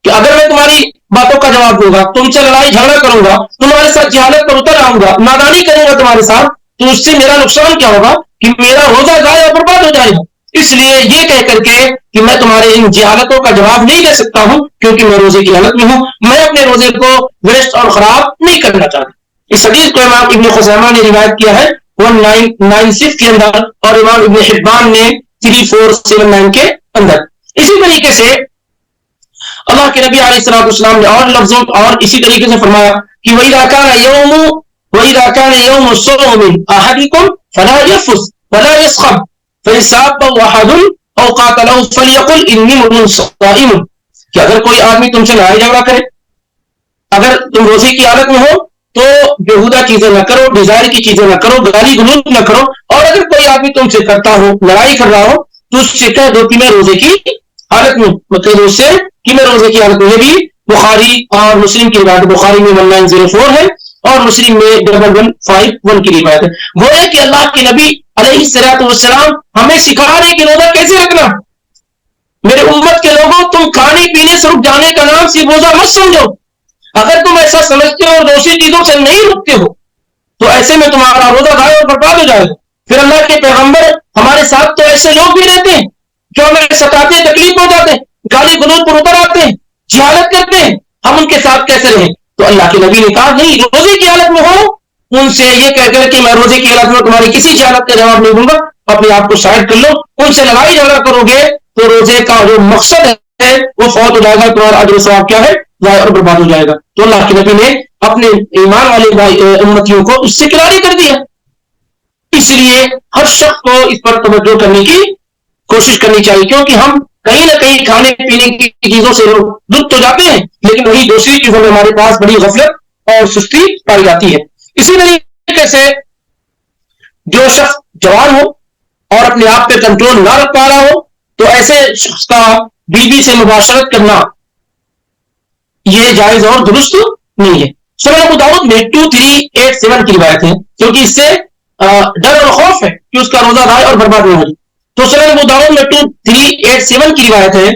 کہ اگر میں تمہاری باتوں کا جواب دوں گا, تم سے لڑائی جھگڑا کروں گا, تمہارے ساتھ جہالت پر اتر آؤں گا, نادانی کروں گا تمہارے ساتھ, تو اس سے میرا نقصان کیا ہوگا کہ میرا روزہ ضائع اور برباد ہو جائے گا. اس لیے یہ کہہ کر کے کہ میں تمہارے ان جہالتوں کا جواب نہیں دے سکتا ہوں کیونکہ میں روزے کی حالت میں ہوں, میں اپنے روزے کو ویسٹ اور خراب نہیں کرنا چاہتا. اس حدیث کو امام ابن خزیمہ نے روایت کیا ہے 1996 کے اندر, اور امام ابن حبان نے 3479 کے اندر. اسی طریقے سے اللہ کے نبی علیہ الصلوۃ والسلام نے اور لفظوں اور اسی طریقے سے فرمایا کہ وَإِذَا كَانَ يَوْمُ الصَّوْمِ أَحَدِكُمْ فَلَا يَرْفُثْ وَلَا يَصْخَبْ فَإِنْ سَابَّهُ أَحَدٌ أَوْ قَاتَلَهُ فَلْيَقُلْ إِنِّي امْرُؤٌ صَائِمٌ, کہ اگر کوئی آدمی تم سے لڑائی جھگڑا کرے, اگر تم روزے کی حالت میں ہو تو بےہودہ چیزیں نہ کرو, ڈیزائر کی چیزیں نہ کرو, گالی گلوچ نہ کرو, اور اگر کوئی آدمی تم سے کرتا ہو, لڑائی کر رہا ہو, تو اس سے کہہ دو کہ میں روزے کی حالت میں, مطلب اس سے کہ میں روزے کی حالت میں. یہ بھی بخاری اور مسلم کی روایت, بخاری میں 1904 ہے اور مسلم میں 1151 کی روایت ہے. گویا کہ اللہ کے نبی علیہ الصلوۃ والسلام ہمیں سکھا رہے کہ روزہ کیسے رکھنا. میرے امت کے لوگوں, تم کھانے پینے سے رک جانے کا نام صرف روزہ مت سمجھو. اگر تم ایسا سمجھتے ہو اور دوسری چیزوں سے نہیں رکتے ہو تو ایسے میں تمہارا روزہ ضائع اور برباد ہو جائے گا. پھر اللہ کے پیغمبر ہمارے ساتھ تو ایسے لوگ بھی رہتے ہیں جو ہمیں ستاتے ہیں, تکلیف پہنچاتے ہیں, گالی گلوچ پر اتر آتے ہیں, جہالت کرتے ہیں, ہم ان کے ساتھ کیسے رہیں؟ تو اللہ کے نبی نے کہا نہیں, روزے کی حالت میں ہو ان سے یہ کہہ کر کہ میں روزے کی حالت میں تمہاری کسی جہالت کا جواب نہیں دوں گا, اپنے آپ کو سائڈ کر لو. ان سے لڑائی جھگڑا کرو گے تو روزے کا جو مقصد ہے وہ فوت ہو جائے گا, تمہارا اجر و ثواب کیا ہے, ضائع اور برباد ہو جائے گا. تو اللہ کے نبی نے اپنے ایمان والے امتیوں کو اس سے کنارے کر دیا. اس لیے ہر شخص کو اس پر توجہ کرنے کی کوشش کرنی چاہیے, کیونکہ ہم کہیں نہ کہیں کھانے پینے کی چیزوں سے لطف ہو جاتے ہیں, لیکن وہی دوسری چیزوں میں ہمارے پاس بڑی غفلت اور سستی پائی جاتی ہے. اسی طریقے سے جو شخص جوان ہو اور اپنے آپ پہ کنٹرول نہ رکھ پا رہا ہو تو ایسے شخص کا بیوی سے مباشرت کرنا یہ جائز اور درست نہیں ہے. سنن ابو داؤد میں 2387 کی روایت ہے, کیونکہ اس سے ڈر اور خوف ہے کہ اس کا روزہ ضائع اور برباد نہ ہو جائے. تو سنن ابو داؤد میں 2387 کی روایت ہے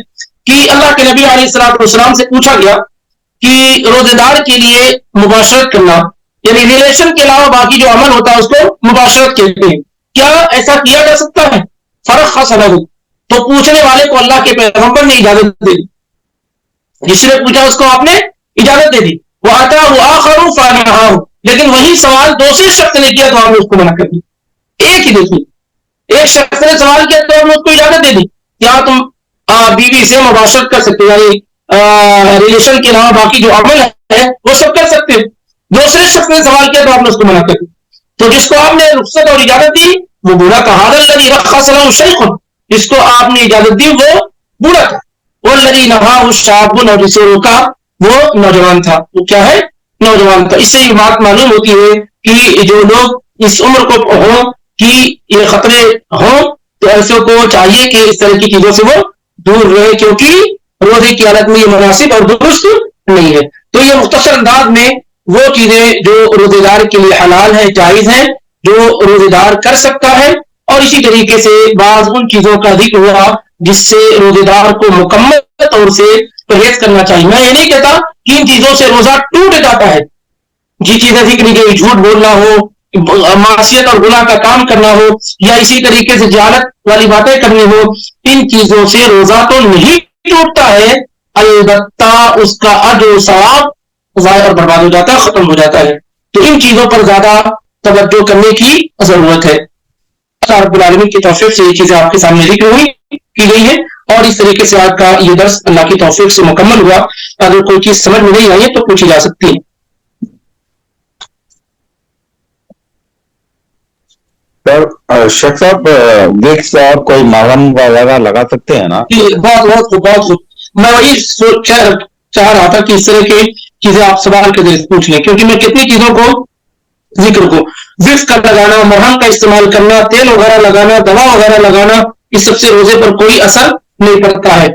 کہ اللہ کے نبی علیہ الصلوۃ والسلام سے پوچھا گیا کہ روزے دار کے لیے مباشرت کرنا یعنی ریلیشن کے علاوہ باقی جو عمل ہوتا ہے اس کو مباشرت کہتے ہیں, کیا ایسا کیا جا سکتا ہے؟ فرق خاص الگ. تو پوچھنے والے کو اللہ کے پیغمبر نے اجازت دے دی, جس نے پوچھا اس کو آپ نے اجازت دے دی. وہ آتا وہ آخر فانہا, لیکن وہی سوال دوسرے شخص نے کیا تو آپ نے اس کو منع کر دی. ایک ہی دیکھیے, ایک شخص نے سوال کیا تو آپ نے اس کو اجازت دے دی, کیا تم بیوی سے مباشرت کر سکتے, یعنی ریلیشن کے علاوہ باقی جو عمل ہے وہ سب کر سکتے. دوسرے شخص نے سوال کیا تو آپ نے اس کو منع کر دی. تو جس کو آپ نے رخصت اور اجازت دی وہ بوڑھا تھا, هذا الذي رخص له شيخ, جس کو آپ نے اجازت دی وہ بوڑھا تھا. والذي نهاه الشاب, اور جسے روکا وہ نوجوان تھا. وہ کیا ہے؟ نوجوان تھا. اس سے یہ بات معلوم ہوتی ہے کہ جو لوگ اس عمر کو ہوں کہ یہ خطرے ہوں تو ایسے کو چاہیے کہ اس طرح کی چیزوں سے وہ دور رہے, کیونکہ روزے کی حالت میں یہ مناسب اور درست نہیں ہے. تو یہ مختصر انداز میں وہ چیزیں جو روزے دار کے لیے حلال ہیں, جائز ہیں, جو روزے دار کر سکتا ہے, اور اسی طریقے سے بعض ان چیزوں کا ذکر ہوا جس سے روزے دار کو مکمل طور سے پرہیز کرنا چاہیے. میں یہ نہیں کہتا کہ ان چیزوں سے روزہ ٹوٹ جاتا ہے, جی چیزیں ذکر کی, جھوٹ بولنا ہو, معصیت اور گناہ کا کام کرنا ہو, یا اسی طریقے سے جہالت والی باتیں کرنی ہو, ان چیزوں سے روزہ تو نہیں ٹوٹتا ہے, البتہ اس کا اجر و ثواب ضائع اور برباد ہو جاتا ہے, ختم ہو جاتا ہے. تو ان چیزوں پر زیادہ توجہ کرنے کی ضرورت ہے. رب العالمین کی توفیق سے یہ چیزیں آپ کے سامنے ذکر ہوئی کی گئی ہے, اور اس طریقے سے آج کا یہ درس اللہ کی توفیق سے مکمل ہوا. اگر کوئی چیز سمجھ میں نہیں آئی ہے تو پوچھی جا سکتی ہے. شیخ صاحب وکس اور کوئی مرہم وغیرہ لگا سکتے ہیں نا؟ بہت بہت خوب, بہت خوب. میں وہی چاہ رہا تھا کہ اس طرح کی چیزیں آپ سوال کے ذریعے پوچھ لیں, کیونکہ میں کتنی چیزوں کو ذکر کو وکس کا لگانا, مرہم کا استعمال کرنا, تیل وغیرہ لگانا, دوا وغیرہ لگانا, اس سب سے روزے پر کوئی اثر نہیں پڑتا ہے.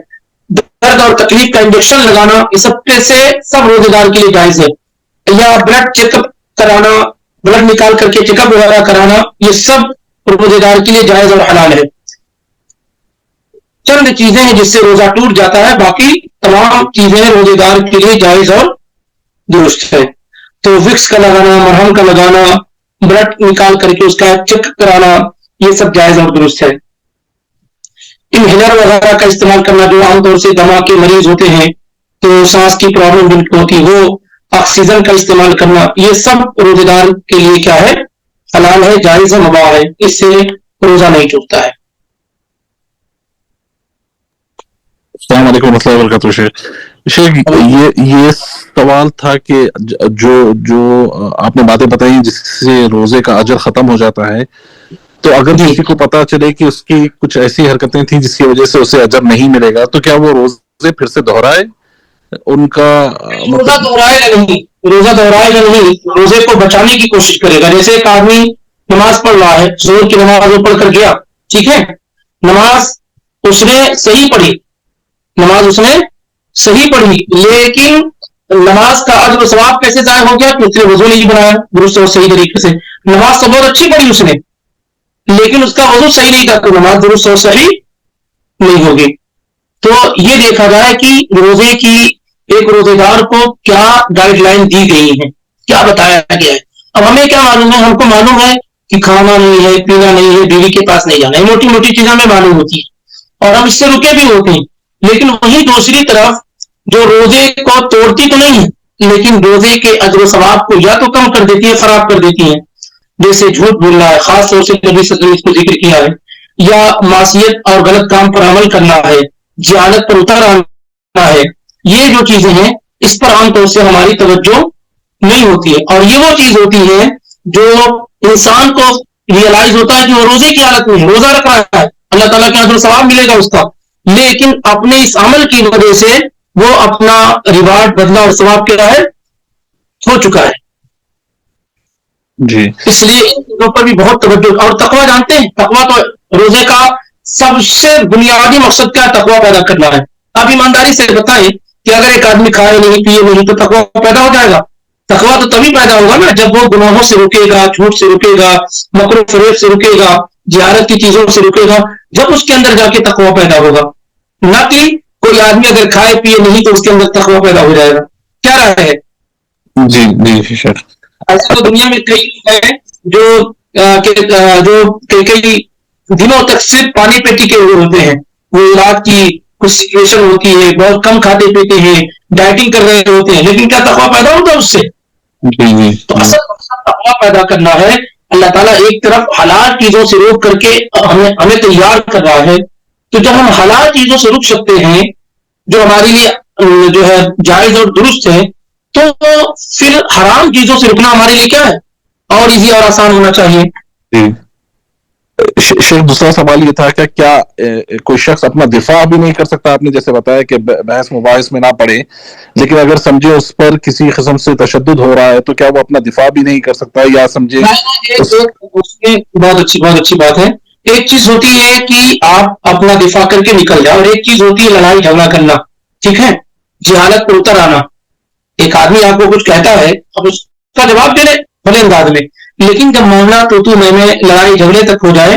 درد اور تکلیف کا انجیکشن لگانا, یہ سب سے سب روزے دار کے لیے جائز ہے. یا بلڈ چیک اپ کرانا, بلڈ نکال کر کے چیک اپ وغیرہ کرانا, یہ سب روزے دار کے لیے جائز اور حلال ہے. چند چیزیں ہیں جس سے روزہ ٹوٹ جاتا ہے, باقی تمام چیزیں روزے دار کے لیے جائز اور درست ہے. تو وکس کا لگانا, مرہم کا لگانا, بلڈ نکال کر کے اس کا چیک کرانا, یہ سب جائز اور درست ہے. انہیلر وغیرہ کا استعمال کرنا, جو عام طور سے دما کے مریض ہوتے ہیں تو سانس کی پرابلم جن کو ہوتی, وہ آکسیجن کا استعمال کرنا, یہ سب روزے دار کے لیے کیا ہے؟ حلال ہے, جائز ہے, مباح ہے. اس سے روزہ نہیں ٹوٹتا ہے. السلام علیکم ورحمۃ اللہ وبرکاتہ. شیخ یہ سوال تھا کہ جو آپ نے باتیں بتائی جس سے روزے کا اجر ختم ہو جاتا ہے, تو اگر کسی کو پتا چلے کہ اس کی کچھ ایسی حرکتیں تھیں جس کی وجہ سے اسے اجر نہیں ملے گا, تو کیا وہ روزے پھر سے دہرائے ان کا؟ روزہ دہرائے گا نہیں, روزہ دہرائے گا نہیں, روزے کو بچانے کی کوشش کرے گا. جیسے ایک آدمی نماز پڑھ رہا ہے, زور کی نماز وہ پڑھ کر گیا, ٹھیک ہے, نماز اس نے صحیح پڑھی, نماز اس نے صحیح پڑھی, لیکن نماز کا اجر و ثواب کیسے ضائع ہو گیا کہ اس نے وضو نہیں بنایا درست اور صحیح طریقے سے. نماز تو بہت اچھی پڑھی اس نے, لیکن اس کا وضو صحیح نہیں تھا, تو نماز درست اور صحیح نہیں ہوگی. تو یہ دیکھا جائے کہ روزے کی ایک روزے دار کو کیا گائیڈ لائن دی گئی ہے, کیا بتایا گیا ہے. اب ہمیں کیا معلوم ہے؟ ہم کو معلوم ہے کہ کھانا نہیں ہے، پینا نہیں ہے، بیوی کے پاس نہیں جانا ہے، موٹی موٹی چیزیں ہمیں معلوم ہوتی ہیں اور ہم اس سے رکے بھی ہوتے ہیں. لیکن وہیں دوسری طرف جو روزے کو توڑتی تو نہیں ہے، لیکن روزے کے اجر و ثواب کو یا تو کم کر دیتی ہے، خراب کر دیتی ہے. جیسے جھوٹ بولنا ہے، خاص طور سے نبی صلی اللہ علیہ وسلم کو ذکر کیا ہے، یا معصیت اور غلط کام پر عمل کرنا ہے، جہالت پر اتر آنا ہے. یہ جو چیزیں ہیں اس پر عام طور سے ہماری توجہ نہیں ہوتی ہے، اور یہ وہ چیز ہوتی ہے جو انسان کو ریئلائز ہوتا ہے کہ وہ روزے کی حالت میں روزہ رکھ رہا ہے، اللہ تعالیٰ کے اجر ثواب ملے گا اس کا، لیکن اپنے اس عمل کی وجہ سے وہ اپنا ریوارڈ بدلہ اور ثواب کے راہ ہو چکا ہے. جی اس لیے ان چیزوں پر بھی بہت توجہ. اور تقویٰ جانتے ہیں، تقویٰ تو روزے کا سب سے بنیادی مقصد کیا تقویٰ پیدا کرنا ہے. آپ ایمانداری سے بتائیں کہ اگر ایک آدمی کھائے نہیں پیے نہیں تو تقویٰ پیدا ہو جائے گا؟ تقویٰ تو تبھی پیدا ہوگا نا جب وہ گناہوں سے رکے گا، جھوٹ سے رکے گا، مکر و فریب سے رکے گا، جہالت کی چیزوں سے رکے گا، جب اس کے اندر جا کے تقویٰ پیدا ہوگا. نہ کہ کوئی آدمی اگر کھائے پیے نہیں تو اس کے اندر تقویٰ پیدا ہو جائے گا. کیا رائے ہے؟ جی جی شیخ. ایسے تو دنیا میں کئی ہیں جو کئی دنوں تک صرف پانی پہ ٹکے ہوئے ہوتے ہیں. وہ رات کی کچھ سچویشن ہوتی ہے، بہت کم کھاتے پیتے ہیں، ڈائٹنگ کر رہے ہوتے ہیں، لیکن کیا تقویٰ پیدا ہوتا ہے اس سے؟ جی جی تو اصل مقصد تقویٰ پیدا کرنا ہے. اللہ تعالیٰ ایک طرف حلال چیزوں سے روک کر کے ہمیں تیار کر رہا ہے. تو جب ہم حلال چیزوں سے رک سکتے ہیں جو ہمارے لیے جو ہے جائز اور درست ہے، تو پھر حرام چیزوں سے رکنا ہمارے لیے کیا ہے؟ اور ایزی اور آسان ہونا چاہیے. جی. شیخ دوسرا سوال یہ تھا کہ کیا کوئی شخص اپنا دفاع بھی نہیں کر سکتا؟ آپ نے جیسے بتایا کہ بحث مباحث میں نہ پڑے، لیکن اگر سمجھے اس پر کسی قسم سے تشدد ہو رہا ہے تو کیا وہ اپنا دفاع بھی نہیں کر سکتا؟ یا سمجھے بہت اچھی بات ہے. ایک چیز ہوتی ہے کہ آپ اپنا دفاع کر کے نکل جاؤ، اور ایک چیز ہوتی ہے لڑائی جھگڑا کرنا. ٹھیک ہے، جہالت پر اتر آنا. ایک آدمی آپ کو کچھ کہتا ہے، اب اس کا جواب دے دیں بھلے انداز میں، لیکن جب معاملہ تو میں لڑائی جھگڑے تک ہو جائے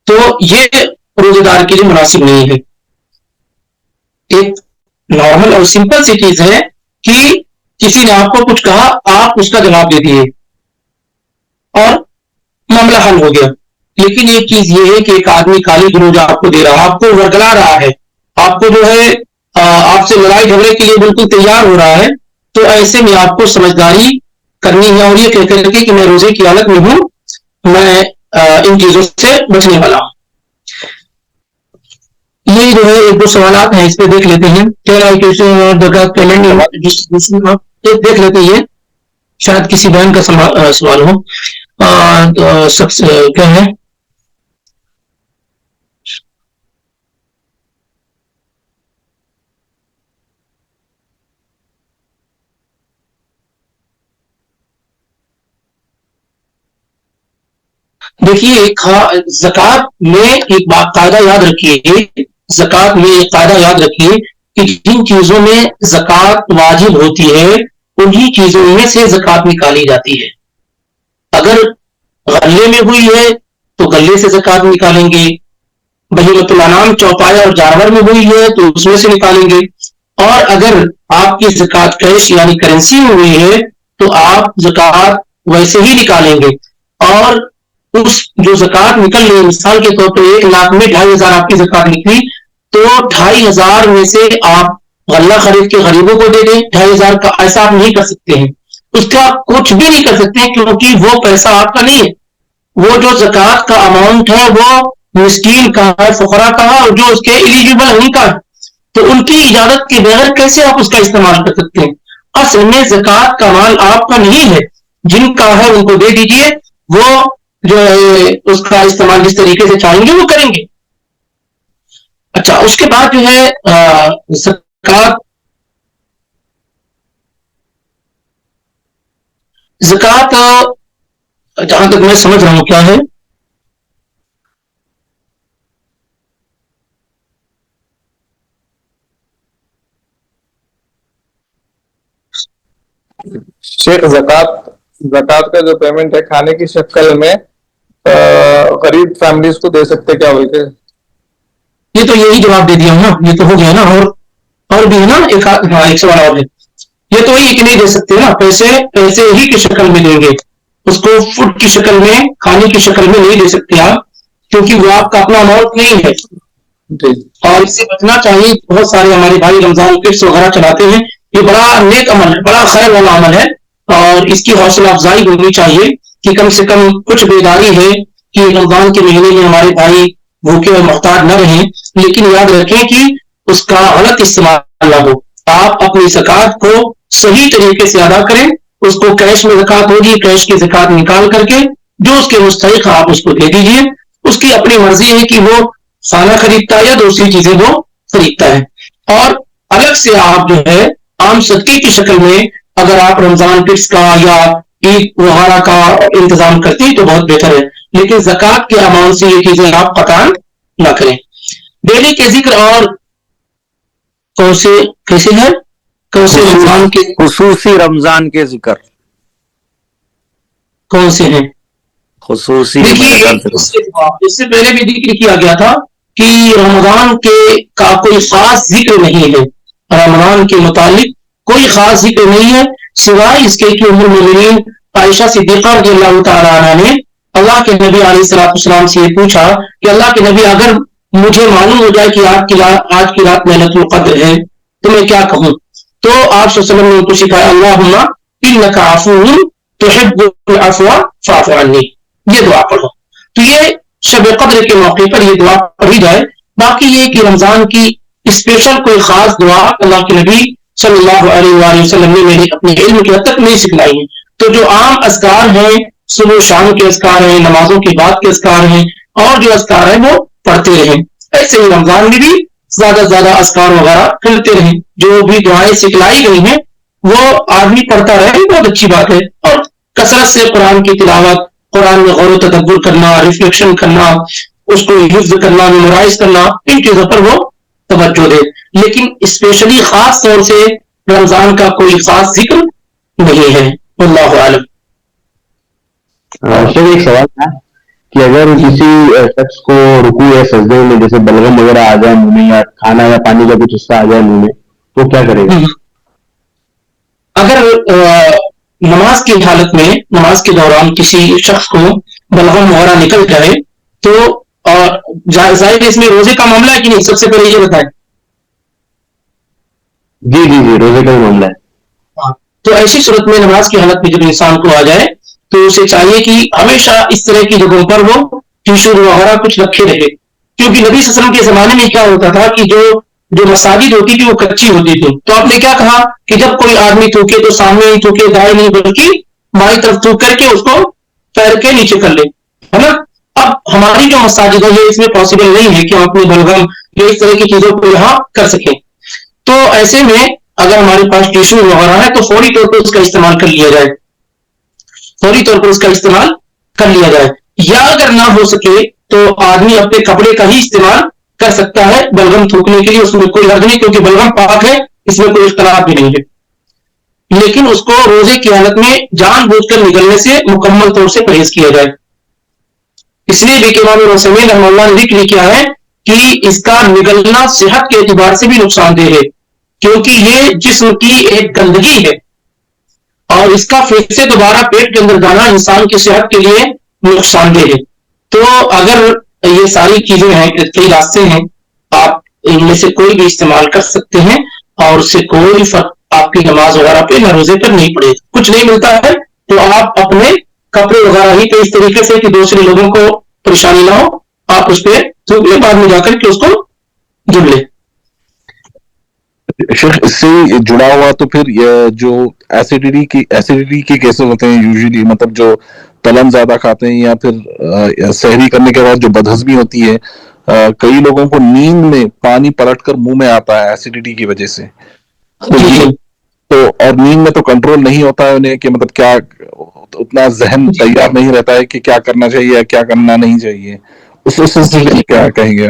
تو یہ روزے دار کے لیے مناسب نہیں ہے. ایک نارمل اور سمپل سی چیز ہے کہ کسی نے آپ کو کچھ کہا، آپ اس کا جواب دے دیے اور معاملہ حل ہو گیا. لیکن ایک چیز یہ ہے کہ ایک آدمی کالی گلوج آپ کو دے رہا، آپ کو ورگلا رہا ہے، آپ کو جو ہے آپ سے لڑائی جھگڑے کے لیے بالکل تیار ہو رہا ہے، تو ایسے میں آپ کو سمجھداری کرنی ہے اور یہ کہہ کر کے کہ میں روزے کی حالت میں ہوں، میں ان چیزوں سے بچنے والا ہوں. یہ جو ہے ایک دو سوالات ہیں، اس پہ دیکھ لیتے ہیں. دیکھ لیتے ہیں، شاید کسی بہن کا سوال ہو. کیا ہے؟ دیکھیے، زکوٰۃ میں ایک بات قاعدہ یاد رکھیے، زکوٰۃ میں ایک قاعدہ یاد رکھیے کہ جن چیزوں میں زکوٰۃ واجب ہوتی ہے انہی چیزوں میں سے زکوٰۃ نکالی جاتی ہے. اگر غلے میں ہوئی ہے تو غلے سے زکوٰۃ نکالیں گے، بہیمۃ الانعام چوپایا اور جانور میں ہوئی ہے تو اس میں سے نکالیں گے، اور اگر آپ کی زکوٰۃ کیش یعنی کرنسی میں ہوئی ہے تو آپ زکوٰۃ ویسے ہی نکالیں گے. اور اس جو زکوٰۃ نکل رہی ہے، مثال کے طور پر 1,00,000 میں 2,500 آپ کی زکوٰۃ نکلی، تو 2,500 میں سے آپ غلہ خرید کے غریبوں کو دے دیں. 2,500 کا ایسا آپ نہیں کر سکتے ہیں، اس کا کچھ بھی نہیں کر سکتے ہیں، کیونکہ وہ پیسہ آپ کا نہیں ہے. وہ جو زکوٰۃ کا اماؤنٹ ہے وہ مسکین کا ہے، فقراء کا ہے، اور جو اس کے ایلیجیبل ان کا ہے، تو ان کی اجازت کے بغیر کیسے آپ اس کا استعمال کر سکتے ہیں؟ اصل میں زکوٰۃ کا مال آپ کا نہیں ہے، جن کا ہے ان کو دے دیجئے، وہ جو ہے اس کا استعمال جس طریقے سے چاہیں گے وہ کریں گے. اچھا، اس کے بعد جو ہے زکوٰۃ جہاں تک میں سمجھ رہا ہوں کیا ہے، شیخ زکوٰۃ کا جو پیمنٹ ہے کھانے کی شکل میں غریب فیملیز کو دے سکتے کیا بول کے؟ یہ تو یہی جواب دے دیا ہوں نا، یہ تو ہو گیا نا. اور بھی ہے نا ایک سوال اور ہے، یہ تو وہی کہ نہیں دے سکتے نا، پیسے ہی کی شکل میں دیں گے. اس کو فوڈ کی شکل میں، کھانے کی شکل میں نہیں دے سکتے آپ، کیونکہ وہ آپ کا اپنا اماؤنٹ نہیں ہے. اور اس سے بچنا چاہیے. بہت سارے ہمارے بھائی رمضان کٹس وغیرہ چلاتے ہیں، یہ بڑا نیک عمل ہے، بڑا خیر والا عمل ہے، اور اس کی حوصلہ افزائی ہونی چاہیے کہ کم سے کم کچھ بیداری ہے کہ رمضان کے مہینے میں ہمارے بھائی بھوکے اور محتاج نہ رہیں. لیکن یاد رکھیں کہ اس کا غلط استعمال نہ ہو. آپ اپنی زکوٰۃ کو صحیح طریقے سے ادا کریں. اس کو کیش میں زکوٰۃ ہوگی، کیش کی زکوٰۃ نکال کر کے جو اس کے مستحق آپ اس کو دے دیجیے. اس کی اپنی مرضی ہے کہ وہ کھانا خریدتا ہے یا دوسری چیزیں وہ خریدتا ہے. اور الگ سے آپ جو ہے عام صدقے کی شکل میں اگر آپ رمضان کٹس کا یا عید وغیرہ کا انتظام کرتے ہیں تو بہت بہتر ہے. لیکن زکوٰۃ کے اماؤنٹ سے یہ چیزیں آپ قطعاً نہ کریں. ڈیلی کے ذکر اور کیسے ہے رمضان کے خصوصی رمضان کے ذکر کون سے ہیں؟ خصوصی دیکھیے اس سے پہلے بھی ذکر کیا گیا تھا کہ رمضان کے کا کوئی خاص ذکر نہیں ہے. رمضان کے متعلق کوئی خاص ذکر نہیں ہے سوائے اس کے کہ ام المومنین عائشہ صدیقہ رضی اللہ تعالیٰ عنہ نے اللہ کے نبی علیہ السلام سے یہ پوچھا کہ اللہ کے نبی اگر مجھے معلوم ہو جائے کہ آج کی رات لیلۃ القدر ہے تو میں کیا کہوں؟ تو آپ صلی اللہ علیہ وسلم نے ان کو سکھایا اللہم انک عفو تحب العفو فاعف عنی، یہ دعا پڑھو. تو یہ شب قدر کے موقع پر یہ دعا پڑھی جائے. باقی یہ کہ رمضان کی اسپیشل کوئی خاص دعا اللہ کے نبی صلی اللہ علیہ وآلہ وسلم نے میرے اپنے علم کی حد تک نہیں سکھلائی ہے. تو جو عام اذکار ہیں، صبح و شام کے اذکار ہیں، نمازوں کے بعد کے اذکار ہیں، اور جو اذکار ہیں وہ پڑھتے رہیں. ایسے ہی رمضان میں بھی زیادہ سے زیادہ اذکار وغیرہ کرتے رہیں. جو بھی دعائیں سکھلائی گئی ہیں وہ آدمی پڑھتا رہے، بہت اچھی بات ہے. اور کثرت سے قرآن کی تلاوت، قرآن میں غور و تدبر کرنا، ریفلیکشن کرنا، اس کو حفظ کرنا، میمورائز کرنا، ان چیزوں پر وہ توجہ دے. لیکن اسپیشلی خاص طور سے رمضان کا کوئی خاص ذکر نہیں ہے. واللہ عالم. سر ایک سوال تھا کہ اگر کسی شخص کو رکوع یا سجدے میں جیسے بلغم وغیرہ آ جائے منہ میں، یا کھانا یا پانی کا کچھ حصہ آ جائے منہ میں، تو کیا کرے گا؟ اگر نماز کی حالت میں، نماز کے دوران کسی شخص کو بلغم وغیرہ نکل جائے تو ظاہر اس میں روزے کا معاملہ ہے کہ نہیں؟ سب سے پہلے یہ بتائیں. جی روزے کا ہی معاملہ ہے. تو ایسی صورت میں نماز کی حالت میں جب انسان کو آ جائے تو اسے چاہیے کہ ہمیشہ اس طرح کی جگہوں پر وہ ٹیشو وغیرہ کچھ رکھے رہے. کیونکہ نبی صلی اللہ علیہ وسلم کے زمانے میں کیا ہوتا تھا کہ جو مساجد ہوتی تھی وہ کچی ہوتی تھی. تو آپ نے کیا کہا کہ جب کوئی آدمی تھوکے تو سامنے ہی تھوکے، دائیں نہیں بلکہ بائیں طرف تھوک کر کے اس کو پیر کے نیچے کر لے، ہے نا. اب ہماری جو مساجد ہے اس میں پاسبل نہیں ہے کہ ہم اپنے بلغم یا اس طرح کی چیزوں کو یہاں کر سکیں. تو ایسے میں اگر ہمارے پاس ٹیشو وغیرہ ہے تو فوری طور پر اس کا استعمال کر لیا جائے، فوری طور پر اس کا استعمال کر لیا جائے. یا اگر نہ ہو سکے تو آدمی اپنے کپڑے کا ہی استعمال کر سکتا ہے بلغم تھوکنے کے لیے. اس میں کوئی حرج نہیں کیونکہ بلغم پاک ہے، اس میں کوئی اختلاف بھی نہیں ہے. لیکن اس کو روزے کی حالت میں جان بوجھ کر نکلنے سے مکمل طور سے پرہیز کیا جائے. اس لیے بھی کہ امام الرسمین رحمہ اللہ نے ذکر کیا ہے کہ اس کا نگلنا صحت کے اعتبار سے بھی نقصان دہ ہے، کیونکہ یہ جسم کی ایک گندگی ہے اور اس کا پھر سے دوبارہ پیٹ کے اندر جانا انسان کی صحت کے لیے نقصان دہ ہے. تو اگر یہ ساری چیزیں ہیں، کئی راستے ہیں، آپ ان میں سے کوئی بھی استعمال کر سکتے ہیں اور اس سے کوئی فرق آپ کی نماز وغیرہ پہ نہ روزے پر نہیں پڑے. کچھ نہیں ملتا ہے تو آپ اپنے کپڑے وغیرہ ہی پہ اس طریقے سے کہ دوسرے لوگوں کو پریشانی نہ ہو آپ اس پہ تھوک لیں، بعد میں جا کر کے اس کو دھل لیں. شیخ اس سے جڑا ہوا تو پھر جو ایسیڈیٹی کے کیسز ہوتے ہیں یوزلی، مطلب جو تلن زیادہ کھاتے ہیں یا پھر سحری کرنے کے بعد جو بدہضمی ہوتی ہے، کئی لوگوں کو نیند میں پانی پلٹ کر منہ میں آتا ہے ایسیڈیٹی کی وجہ سے. تو اور نیند میں تو کنٹرول نہیں ہوتا ہے انہیں کہ مطلب کیا اتنا ذہن تیار نہیں رہتا ہے کہ کیا کرنا چاہیے کیا کرنا نہیں چاہیے. اس سلسلے کیا کہیں گے؟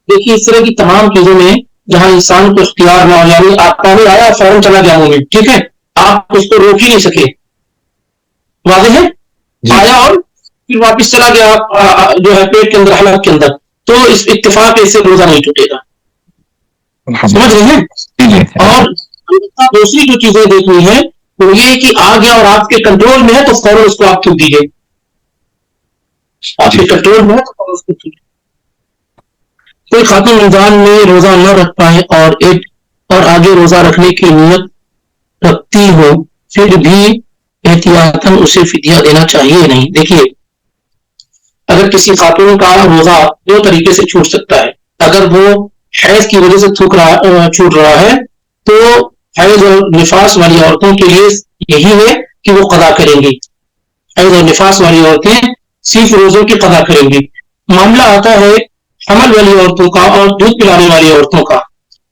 دیکھیے اس طرح کی تمام چیزوں میں جہاں انسان کو اختیار نہ ہو، یعنی آپ پانی آیا فوراً چلا گیا ہوں گے، ٹھیک ہے، آپ اس کو روک ہی نہیں سکے، واضح ہے، آیا اور پھر واپس چلا گیا جو ہے پیٹ کے اندر، حلق کے اندر، تو اس اتفاق سے روزہ نہیں ٹوٹے گا. سمجھ رہے ہیں؟ اور دوسری جو چیزیں دیکھنی ہے وہ یہ کہ آ گیا اور آپ کے کنٹرول میں ہے تو فوراً اس کو آپ تھوک دیجیے. آپ کے کنٹرول میں ہے تو فوراً اس کو تھوک. کوئی خاتون رمضان میں روزہ نہ رکھ پائے اور آگے روزہ رکھنے کی نیت رکھتی ہو پھر بھی احتیاطاً اسے فدیہ دینا چاہیے نہیں. دیکھیے اگر کسی خاتون کا روزہ دو طریقے سے چھوٹ سکتا ہے. اگر وہ حیض کی وجہ سے چھوٹ رہا ہے تو حیض اور نفاس والی عورتوں کے لیے یہی ہے کہ وہ قضا کریں گی. حیض اور نفاس والی عورتیں صرف روزوں کی قضا کریں گی. معاملہ آتا ہے حمل والی عورتوں کا اور دودھ پلانے والی عورتوں کا.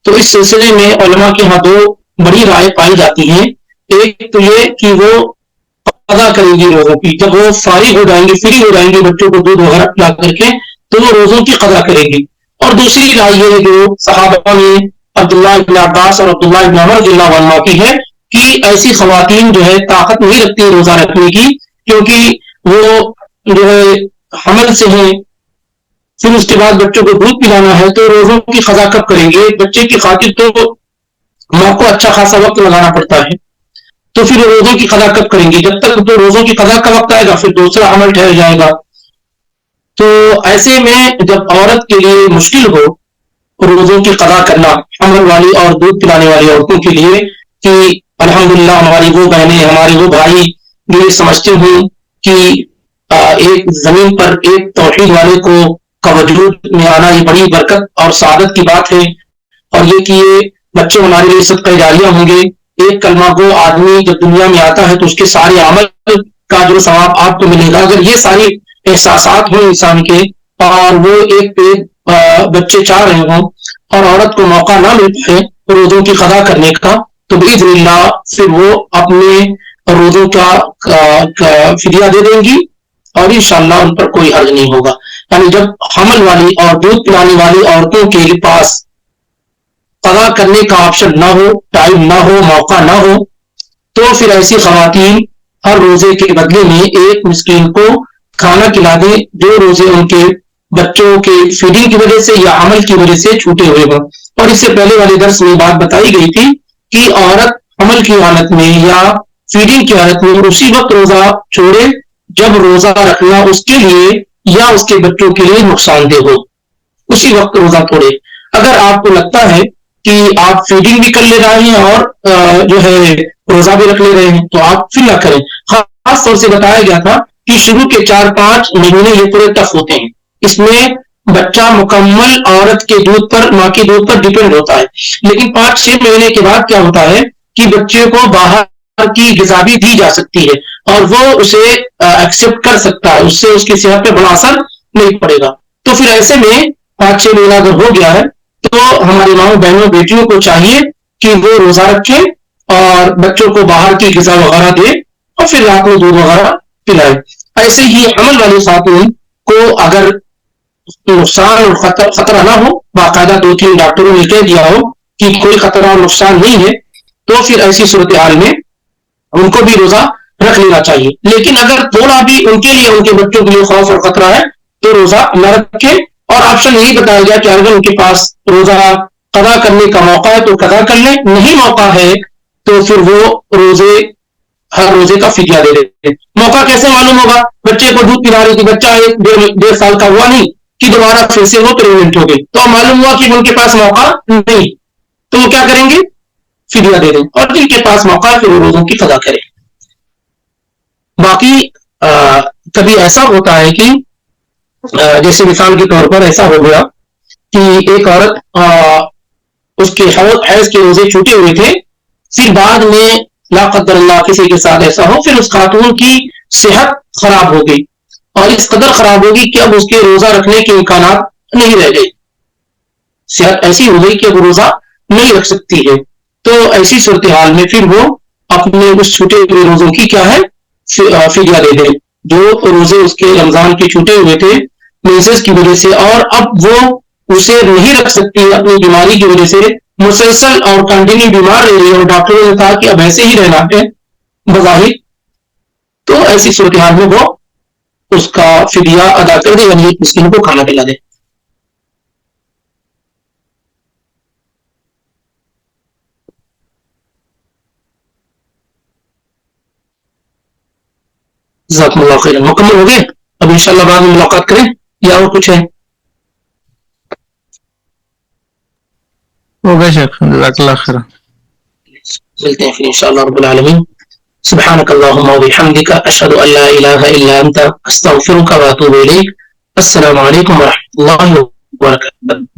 تو اس سلسلے میں علماء کے ہاں دو بڑی رائے پائی جاتی ہیں. ایک تو یہ کہ وہ قضا کریں گی روزوں کی. جب وہ فارغ ہو جائیں گی, فری ہو جائیں گی بچوں کو دودھ وغیرہ پلا کر کے, تو وہ روزوں کی قضا کریں گی. اور دوسری رائے یہ ہے جو صحابہ میں عبداللہ ابن عباس اور عبداللہ ابن عمر رضی اللہ عنہ کی ہے کہ ایسی خواتین جو ہے طاقت نہیں رکھتی روزہ رکھنے کی, کیونکہ وہ جو ہے حمل سے ہیں, پھر اس کے بعد بچوں کو دودھ پلانا ہے, تو روزوں کی قضا کب کریں گے؟ بچے کی خاطر تو ماں کو اچھا خاصا وقت لگانا پڑتا ہے, تو پھر روزوں کی قضا کب کریں گی؟ جب تک تو روزوں کی قضا کا وقت آئے گا پھر دوسرا عمل ٹھہر جائے گا. تو ایسے میں جب عورت کے لیے مشکل ہو روزوں کی قضا کرنا, حمل والی اور دودھ پلانے والی عورتوں کے لیے, کہ الحمدللہ ہماری وہ بہنیں ہمارے وہ بھائی یہ سمجھتے ہوں کہ ایک زمین پر ایک توحید والے کو کا وجود میں آنا یہ بڑی برکت اور سعادت کی بات ہے, اور یہ کہ یہ بچے ہمارے لیے صدقہ جاریہ ہوں گے. ایک کلمہ گو آدمی جب دنیا میں آتا ہے تو اس کے سارے عمل کا جو ثواب آپ کو ملے گا. اگر یہ ساری احساسات ہوں انسان کے اور وہ ایک بچے چاہ رہے ہوں اور عورت کو موقع نہ مل پائے روزوں کی قضا کرنے کا, تو باذن اللہ پھر وہ اپنے روزوں کا فدیہ دے دیں گی اور انشاءاللہ ان پر کوئی حرج نہیں ہوگا. یعنی جب حمل والی اور دودھ پلانے والی عورتوں کے پاس قضا کرنے کا آپشن نہ ہو, ٹائم نہ ہو, موقع نہ ہو, تو پھر ایسی خواتین ہر روزے کے بدلے میں ایک مسکین کو کھانا کھلا دیں جو روزے ان کے بچوں کے فیڈنگ کی وجہ سے یا عمل کی وجہ سے چھوٹے ہوئے ہوں. اور اس سے پہلے والے درس میں بات بتائی گئی تھی کہ عورت عمل کی حالت میں یا فیڈنگ کی حالت میں اسی وقت روزہ چھوڑے جب روزہ رکھنا اس کے لیے یا اس کے بچوں کے لیے نقصان دہ ہو, اسی وقت روزہ توڑے. اگر آپ کو لگتا ہے کہ آپ فیڈنگ بھی کر لے رہے ہیں اور جو ہے روزہ بھی رکھ لے رہے ہیں تو آپ پھر نہ کریں. خاص طور سے بتایا گیا تھا کہ شروع کے 4-5 مہینے یہ تھوڑے ٹف ہوتے ہیں. اس میں بچہ مکمل عورت کے دودھ پر, ماں کے دودھ پر ڈیپینڈ ہوتا ہے. لیکن 5-6 مہینے کے بعد کیا ہوتا ہے کہ بچے کو باہر کی غذا بھی دی جا سکتی ہے اور وہ اسے ایکسپٹ کر سکتا ہے, اس سے اس کی صحت پہ بڑا اثر نہیں پڑے گا. تو پھر ایسے میں 5-6 مہینہ اگر ہو گیا ہے تو ہماری ماؤں بہنوں بیٹیوں کو چاہیے کہ وہ روزہ رکھیں اور بچوں کو باہر کی غذا وغیرہ دے اور پھر رات میں دودھ وغیرہ پلائے. ایسے ہی حمل والی خاتون کو اگر نقصان اور خطرہ نہ ہو, باقاعدہ 2-3 ڈاکٹروں نے کہہ دیا ہو کہ کوئی خطرہ اور نقصان نہیں ہے, تو پھر ایسی صورتحال میں ان کو بھی روزہ رکھ لینا چاہیے. لیکن اگر تھوڑا بھی ان کے لیے ان کے بچوں کے لیے خوف اور خطرہ ہے تو روزہ نہ رکھے. اور آپشن یہی بتایا گیا کہ اگر ان کے پاس روزہ قضا کرنے کا موقع ہے تو قضا کر لیں, نہیں موقع ہے تو پھر وہ ہر روزے کا فدیہ دے دیتے. موقع کیسے معلوم ہوگا؟ بچے کو دودھ پلا رہی تھی, بچہ 1-1.5 سال کا ہوا نہیں کہ دوبارہ پھر سے وہ پریگنٹ ہو گئی, تو معلوم ہوا کہ ان کے پاس موقع نہیں, تو وہ کیا کریں گے؟ فدیہ دے دیں. اور جن کے پاس موقع ہے پھر وہ روزوں کی قضا کریں. باقی کبھی ایسا ہوتا ہے کہ جیسے مثال کے طور پر ایسا ہو گیا کہ ایک عورت اس کے حیض کے روزے چھوٹے ہوئے تھے, پھر بعد میں لا قدر اللہ کسی کے ساتھ ایسا ہو, پھر اس خاتون کی صحت خراب ہو گئی اور اس قدر خراب ہوگی کہ اب اس کے روزہ رکھنے کے امکانات نہیں رہ گئے. صحت ایسی ہو گئی کہ اب روزہ نہیں رکھ سکتی ہے. تو ایسی صورتحال میں پھر وہ اپنے اس چھوٹے ہوئے روزوں کی کیا ہے فدیہ دے دے. جو روزے اس کے رمضان کے چھوٹے ہوئے تھے مینسز کی وجہ سے, اور اب وہ اسے نہیں رکھ سکتی اپنی بیماری کی وجہ سے, مسلسل اور کنٹینیو بیمار رہ رہی ہے اور ڈاکٹروں نے کہا کہ اب ایسے ہی رہنا ہے بظاہر, تو ایسی صورتحال میں وہ اس کا فدیہ ادا کر دے, یعنی مسکین کو کھانا کھلا دے. جزاکم اللہ خیر. مکمل ہو گئے؟ اب انشاءاللہ بعد میں ملاقات کریں یا اور کچھ ہے؟ ہو گئے شیخ, جزاک اللہ خیر. ملتے ہیں پھر انشاءاللہ رب العالمین. سبحانك اللهم وبحمدك اشهد ان لا اله الا انت استغفرك واتوب اليك. السلام علیکم ورحمۃ اللہ وبرکاتہ.